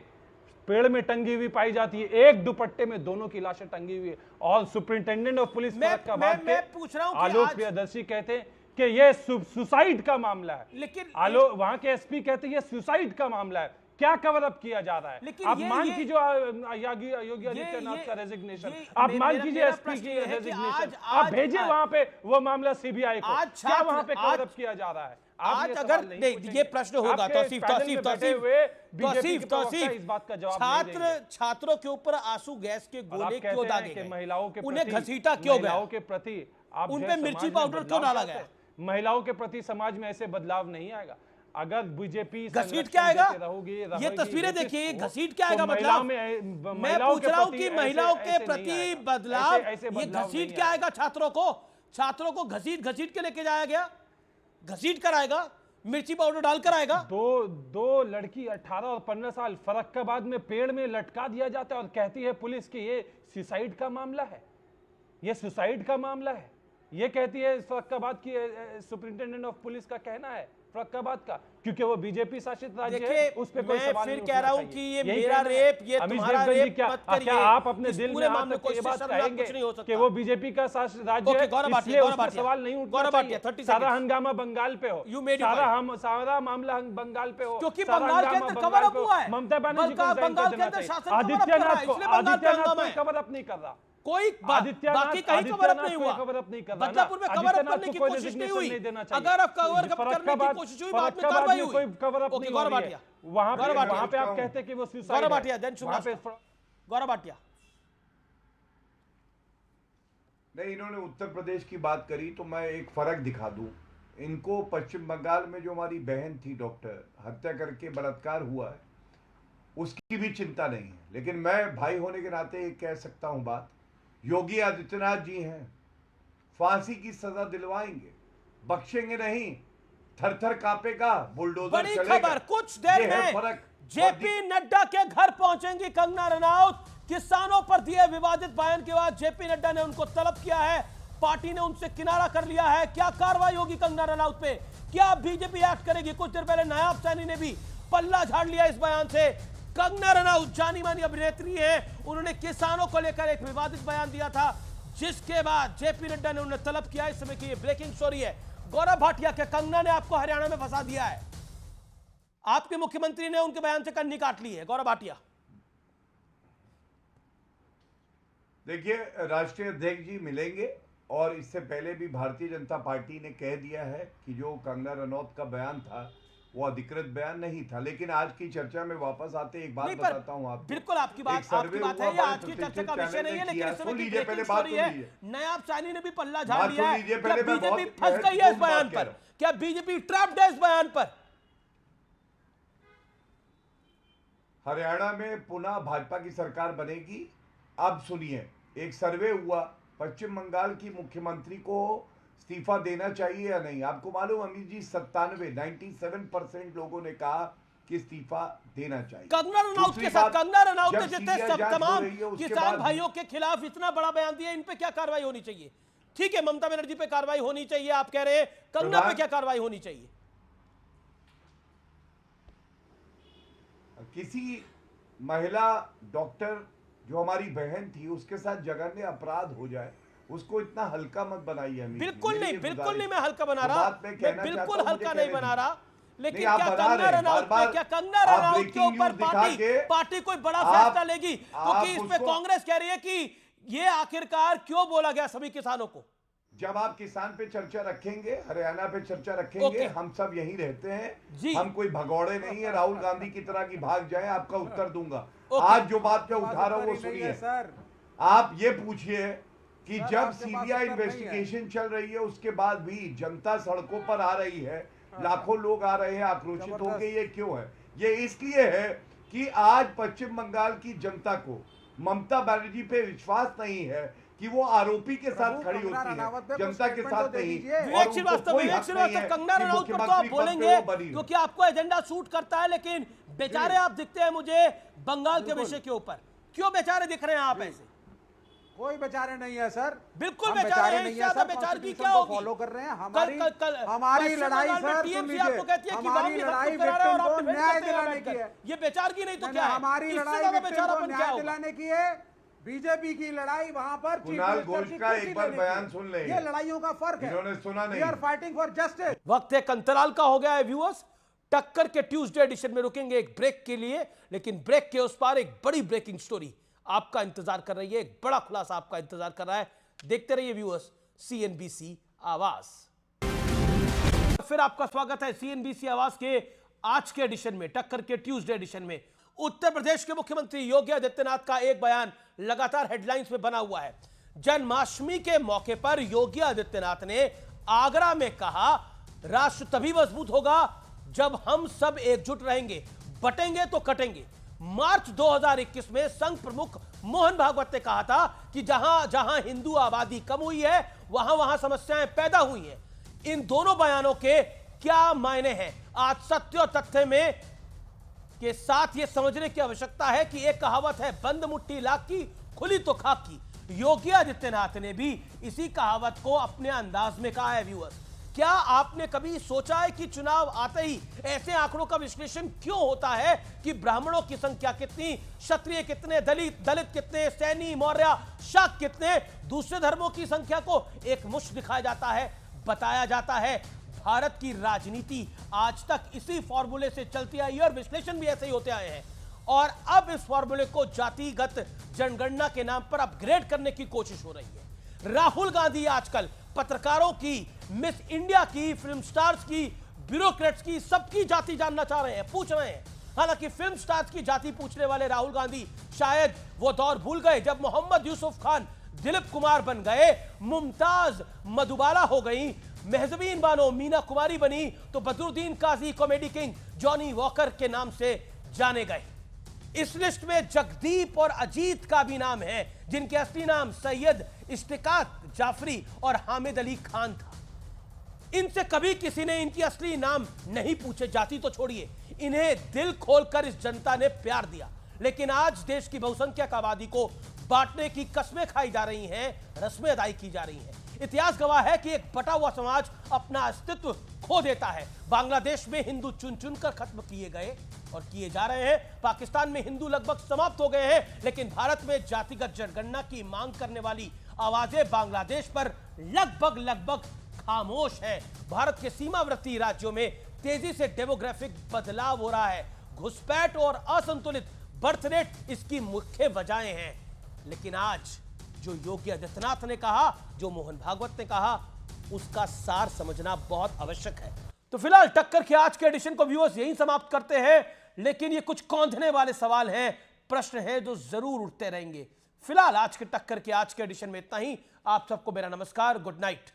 पेड़ में टंगी हुई पाई जाती है, एक दुपट्टे में दोनों की लाशें टंगी हुई है। और सुपरिंटेंडेंट ऑफ पुलिस फर्रुखाबाद के आलोक प्रियदर्शी कहते हैं कि ये सुसाइड का मामला है, लेकिन वहां के एसपी कहते हैं ये सुसाइड का मामला है। क्या कवर अप किया जा रहा है? आप मान कीजिए योगी आदित्यनाथ का रेजिग्नेशन, आप मान कीजिए एसपी की रेजिग्नेशन, आप भेजिए वहां पे वो मामला सीबीआई को। क्या वहां पे कवर अप किया जा रहा है? आज अगर नहीं, ये प्रश्न होगा तौसीफ, इस बात का जवाब छात्रों के ऊपर आंसू गैस के गोले क्यों दागे गए? महिलाओं के उन्हें घसीटा क्यों गया? महिलाओं के प्रति आप उन पे मिर्ची पाउडर क्यों डाला गया? महिलाओं के प्रति समाज में ऐसे बदलाव नहीं आएगा अगर बीजेपी घसीट क्या आएगा? ये तस्वीरें देखिए, घसीट क्या आएगा बदलाव? मैं पूछ रहा हूं कि महिलाओं के प्रति बदलाव, ये घसीट क्या आएगा? छात्रों को घसीट के लेके जाया गया, घसीट कर आएगा, मिर्ची पाउडर डालकर आएगा। दो लड़की 18 और 15 साल फर्रुखाबाद में पेड़ में लटका दिया जाता है और कहती है पुलिस कि ये सुसाइड का मामला है, ये सुसाइड का मामला है। ये कहती है फर्रुखाबाद की सुपरिंटेंडेंट ऑफ पुलिस का कहना है, फर्रुखाबाद का, क्योंकि वो बीजेपी शासित राज्य है, उस पे कोई सवाल नहीं। फिर कह रहा हूं कि ये मेरा रेप, ये तुम्हारा रेप मत करिए। क्या आप अपने दिल में हाथ रख के ये बात कहेंगे कि वो बीजेपी का शासित राज्य है, इसलिए उस पर सवाल नहीं उठना चाहिए? सारा हंगामा बंगाल पे हो, सारा मामला बंगाल पे हो, क्योंकि बंगाल के अंदर कवर अप हुआ है। ममता बनर्जी को आदित्यनाथ को कवर अप नहीं कर रहा कोई, बाकी कहीं कवर अप नहीं हुआ, बदलापुर में कवर अप करने की कोशिश नहीं हुई। अगर आप कवर अप करने की कोशिश हुई, बाद में कार्रवाई हुई। कोई कवर अप नहीं हो रही है वहां पे आप कहते हैं कि वो सुसाइड है। गौरव भाटिया, गौरव भाटिया, नहीं, इन्होंने उत्तर प्रदेश की बात करी तो मैं एक फर्क दिखा दूं। इनको पश्चिम बंगाल में जो हमारी बहन थी डॉक्टर, हत्या करके बलात्कार हुआ है, उसकी भी चिंता नहीं है। लेकिन मैं भाई होने के नाते एक कह सकता हूं बात, योगी आदित्यनाथ जी हैं, फांसी की सजा दिलवाएंगे। बख्शेंगे नहीं, थर थर कांपेगा, बुलडोजर बड़ी चलेगा। खबर, कुछ देर ये है में फर्क। जेपी नड्डा के घर पहुंचेंगी कंगना रनौत। किसानों पर दिए विवादित बयान के बाद जेपी नड्डा ने उनको तलब किया है, पार्टी ने उनसे किनारा कर लिया है। क्या कार्रवाई होगी कंगना रनौत पे? क्या बीजेपी एक्ट करेगी? कुछ देर पहले नायाब सैनी ने भी पल्ला झाड़ लिया इस बयान से। कंगना रनौत जानी मानी अभिनेत्री है, उन्होंने किसानों को लेकर एक विवादित बयान दिया था, जिसके बाद जेपी नड्डा ने उन्हें तलब किया। इस समय की ब्रेकिंग स्टोरी है। गौरव भाटिया के कंगना ने आपको हरियाणा में फंसा दिया है, आपके मुख्यमंत्री ने उनके बयान से कन्नी काट ली है। गौरव भाटिया, देखिए, राष्ट्रीय अध्यक्ष जी मिलेंगे और इससे पहले भी भारतीय जनता पार्टी ने कह दिया है कि जो कंगना रनौत का बयान था वो अधिकृत बयान नहीं था। लेकिन आज की चर्चा में वापस आते एक बात बताता हूं आपको। बिल्कुल आपकी बात है, ये आज की चर्चा का विषय नहीं है, लेकिन इस समय की ब्रेकिंग स्टोरी है। नायाब सैनी ने भी पल्ला झाड़ लिया है। क्या बीजेपी फंस गई है इस बयान पर? क्या बीजेपी ट्रैप्ड है इस बयान पर? हरियाणा में पुनः भाजपा की सरकार बनेगी। अब सुनिए, एक सर्वे हुआ, पश्चिम बंगाल की मुख्यमंत्री को इस्तीफा देना चाहिए या नहीं। आपको मालूम अमित जी, 97% लोगों ने कहा कि इस्तीफा देना चाहिए। कंगना रनौत के साथ, कंगना रनौत ने जितने तमाम किसान भाइयों के खिलाफ इतना बड़ा बयान दिया, इन पे क्या कार्रवाई होनी चाहिए? ठीक है, ममता बनर्जी पे कार्रवाई होनी चाहिए आप कह रहे हैं, कंगना पे क्या कार्रवाई होनी चाहिए? किसी महिला डॉक्टर जो हमारी बहन थी उसके साथ जघन्य अपराध हो जाए, उसको इतना हल्का मत बनाइए। बिल्कुल नहीं मैं हल्का बना रहा, मैं बिल्कुल हल्का नहीं बना रहा, लेकिन क्या कंगना रनौत के ऊपर पार्टी कोई बड़ा फैसला लेगी? क्योंकि इस पे कांग्रेस कह रही है कि ये आखिरकार क्यों बोला गया सभी किसानों को। जब आप किसान पे चर्चा रखेंगे, हरियाणा पे चर्चा रखेंगे, हम सब यहीं रहते हैं, हम कोई भगौड़े नहीं है राहुल गांधी की तरह की भाग जाए। आपका उत्तर दूंगा। आज जो बात पे उठा रहा हूं वो सुनिए। आप ये पूछिए कि जब सीबीआई इन्वेस्टिगेशन चल रही है उसके बाद भी जनता सड़कों पर आ रही है, लाखों लोग आ रहे हैं आक्रोशित होकर, ये क्यों है? ये इसलिए है कि आज पश्चिम बंगाल की जनता को ममता बनर्जी पे विश्वास नहीं है कि वो आरोपी के साथ खड़ी होती है, जनता के साथ नहीं। विवेक श्रीवास्तव, कंगना रनौत पर तो आप बोलेंगे क्योंकि आपको एजेंडा सूट करता है, लेकिन बेचारे आप दिखते हैं मुझे बंगाल के विषय के ऊपर। क्यों बेचारे दिख रहे हैं आप ऐसे? कोई बेचारे नहीं है सर, बिल्कुल बेचारे नहीं है सर। बेचारगी क्या होगी? फॉलो कर रहे हैं हमारी लड़ाई सर, टीएमसी आपको कहती है कि हमारी लड़ाई विक्टिम को न्याय दिलाने की है। ये बेचारगी नहीं तो क्या है? हमारी लड़ाई विक्टिम को न्याय दिलाने की है। बीजेपी की लड़ाई वहां पर कुणाल घोष का एक बार बयान सुन ले, ये लड़ाइयों का फर्क है, इन्होंने सुना नहीं। We are fighting for justice. वक्त एक अंतराल का हो गया है व्यूअर्स, टक्कर के ट्यूसडे एडिशन में रुकेंगे एक ब्रेक के लिए, लेकिन ब्रेक के उस पार एक बड़ी ब्रेकिंग स्टोरी आपका इंतजार कर रही है, एक बड़ा खुलासा आपका इंतजार कर रहा है। देखते रहिए व्यूअर्स सीएनबीसी आवाज। फिर आपका स्वागत है सीएनबीसी आवाज के आज के एडिशन में, टक्कर के ट्यूसडे एडिशन में। उत्तर प्रदेश के मुख्यमंत्री योगी आदित्यनाथ का एक बयान लगातार हेडलाइंस में बना हुआ है। जन्माष्टमी के मौके पर योगी आदित्यनाथ ने आगरा में कहा, राष्ट्र तभी मजबूत होगा जब हम सब एकजुट रहेंगे, बटेंगे तो कटेंगे। मार्च 2021 में संघ प्रमुख मोहन भागवत ने कहा था कि जहां जहां हिंदू आबादी कम हुई है वहां वहां समस्याएं पैदा हुई हैं। इन दोनों बयानों के क्या मायने हैं? आज सत्य और तथ्य में के साथ यह समझने की आवश्यकता है कि एक कहावत है, बंद मुट्ठी लाख की, खुली तो खाक की। योगी आदित्यनाथ ने भी इसी कहावत को अपने अंदाज में कहा है। व्यूअर्स, क्या आपने कभी सोचा है कि चुनाव आते ही ऐसे आंकड़ों का विश्लेषण क्यों होता है कि ब्राह्मणों की संख्या कितनी, क्षत्रिय कितने, दलित कितने, सैनी, मौर्य, शाक कितने, दूसरे धर्मों की संख्या को एक मुश्त दिखाया जाता है, बताया जाता है। भारत की राजनीति आज तक इसी फॉर्मूले से चलती आई है और विश्लेषण भी ऐसे ही होते आए हैं। और अब इस फॉर्मूले को जातिगत जनगणना के नाम पर अपग्रेड करने की कोशिश हो रही है। राहुल गांधी आजकल पत्रकारों की, मिस इंडिया की, फिल्म स्टार्स की, ब्यूरोक्रेट्स की, सबकी जाति जानना चाह रहे हैं, पूछ रहे हैं। हालांकि फिल्म स्टार्स की जाति पूछने वाले राहुल गांधी शायद वो दौर भूल गए जब मोहम्मद यूसुफ खान दिलीप कुमार बन गए, मुमताज मधुबाला हो गई, मेहजबीन बानो मीना कुमारी बनी, तो बदरुद्दीन काजी कॉमेडी किंग जॉनी वॉकर के नाम से जाने गए। इस लिस्ट में जगदीप और अजीत का भी नाम है, जिनके असली नाम सैयद इश्तिकाक जाफरी और हामिद अली खान था। इनसे कभी किसी ने इनकी असली नाम नहीं पूछे, जाति तो छोड़िए, इन्हें दिल खोलकर इस जनता ने प्यार दिया। लेकिन आज देश की बहुसंख्यक आबादी को बांटने की कस्में खाई जा रही हैं, रस्में अदाई की जा रही हैं। इतिहास गवाह है कि एक बटा हुआ समाज अपना अस्तित्व खो देता है। बांग्लादेश में हिंदू चुन चुनकर खत्म किए गए और किए जा रहे हैं। पाकिस्तान में हिंदू लगभग समाप्त हो गए हैं, लेकिन भारत में जातिगत जनगणना की मांग करने वाली आवाजें बांग्लादेश पर लगभग खामोश है। भारत के सीमावर्ती राज्यों में तेजी से डेमोग्राफिक बदलाव हो रहा है। घुसपैठ और असंतुलित बर्थ रेट इसकी मुख्य वजहें हैं। लेकिन आज जो योगी आदित्यनाथ ने कहा, जो मोहन भागवत ने कहा, उसका सार समझना बहुत आवश्यक है। तो फिलहाल टक्कर के आज के एडिशन को व्यूअर्स यहीं समाप्त करते हैं, लेकिन ये कुछ कौंधने वाले सवाल हैं, प्रश्न हैं जो जरूर उठते रहेंगे। फिलहाल आज के टक्कर के आज के एडिशन में इतना ही। आप सबको मेरा नमस्कार, गुड नाइट।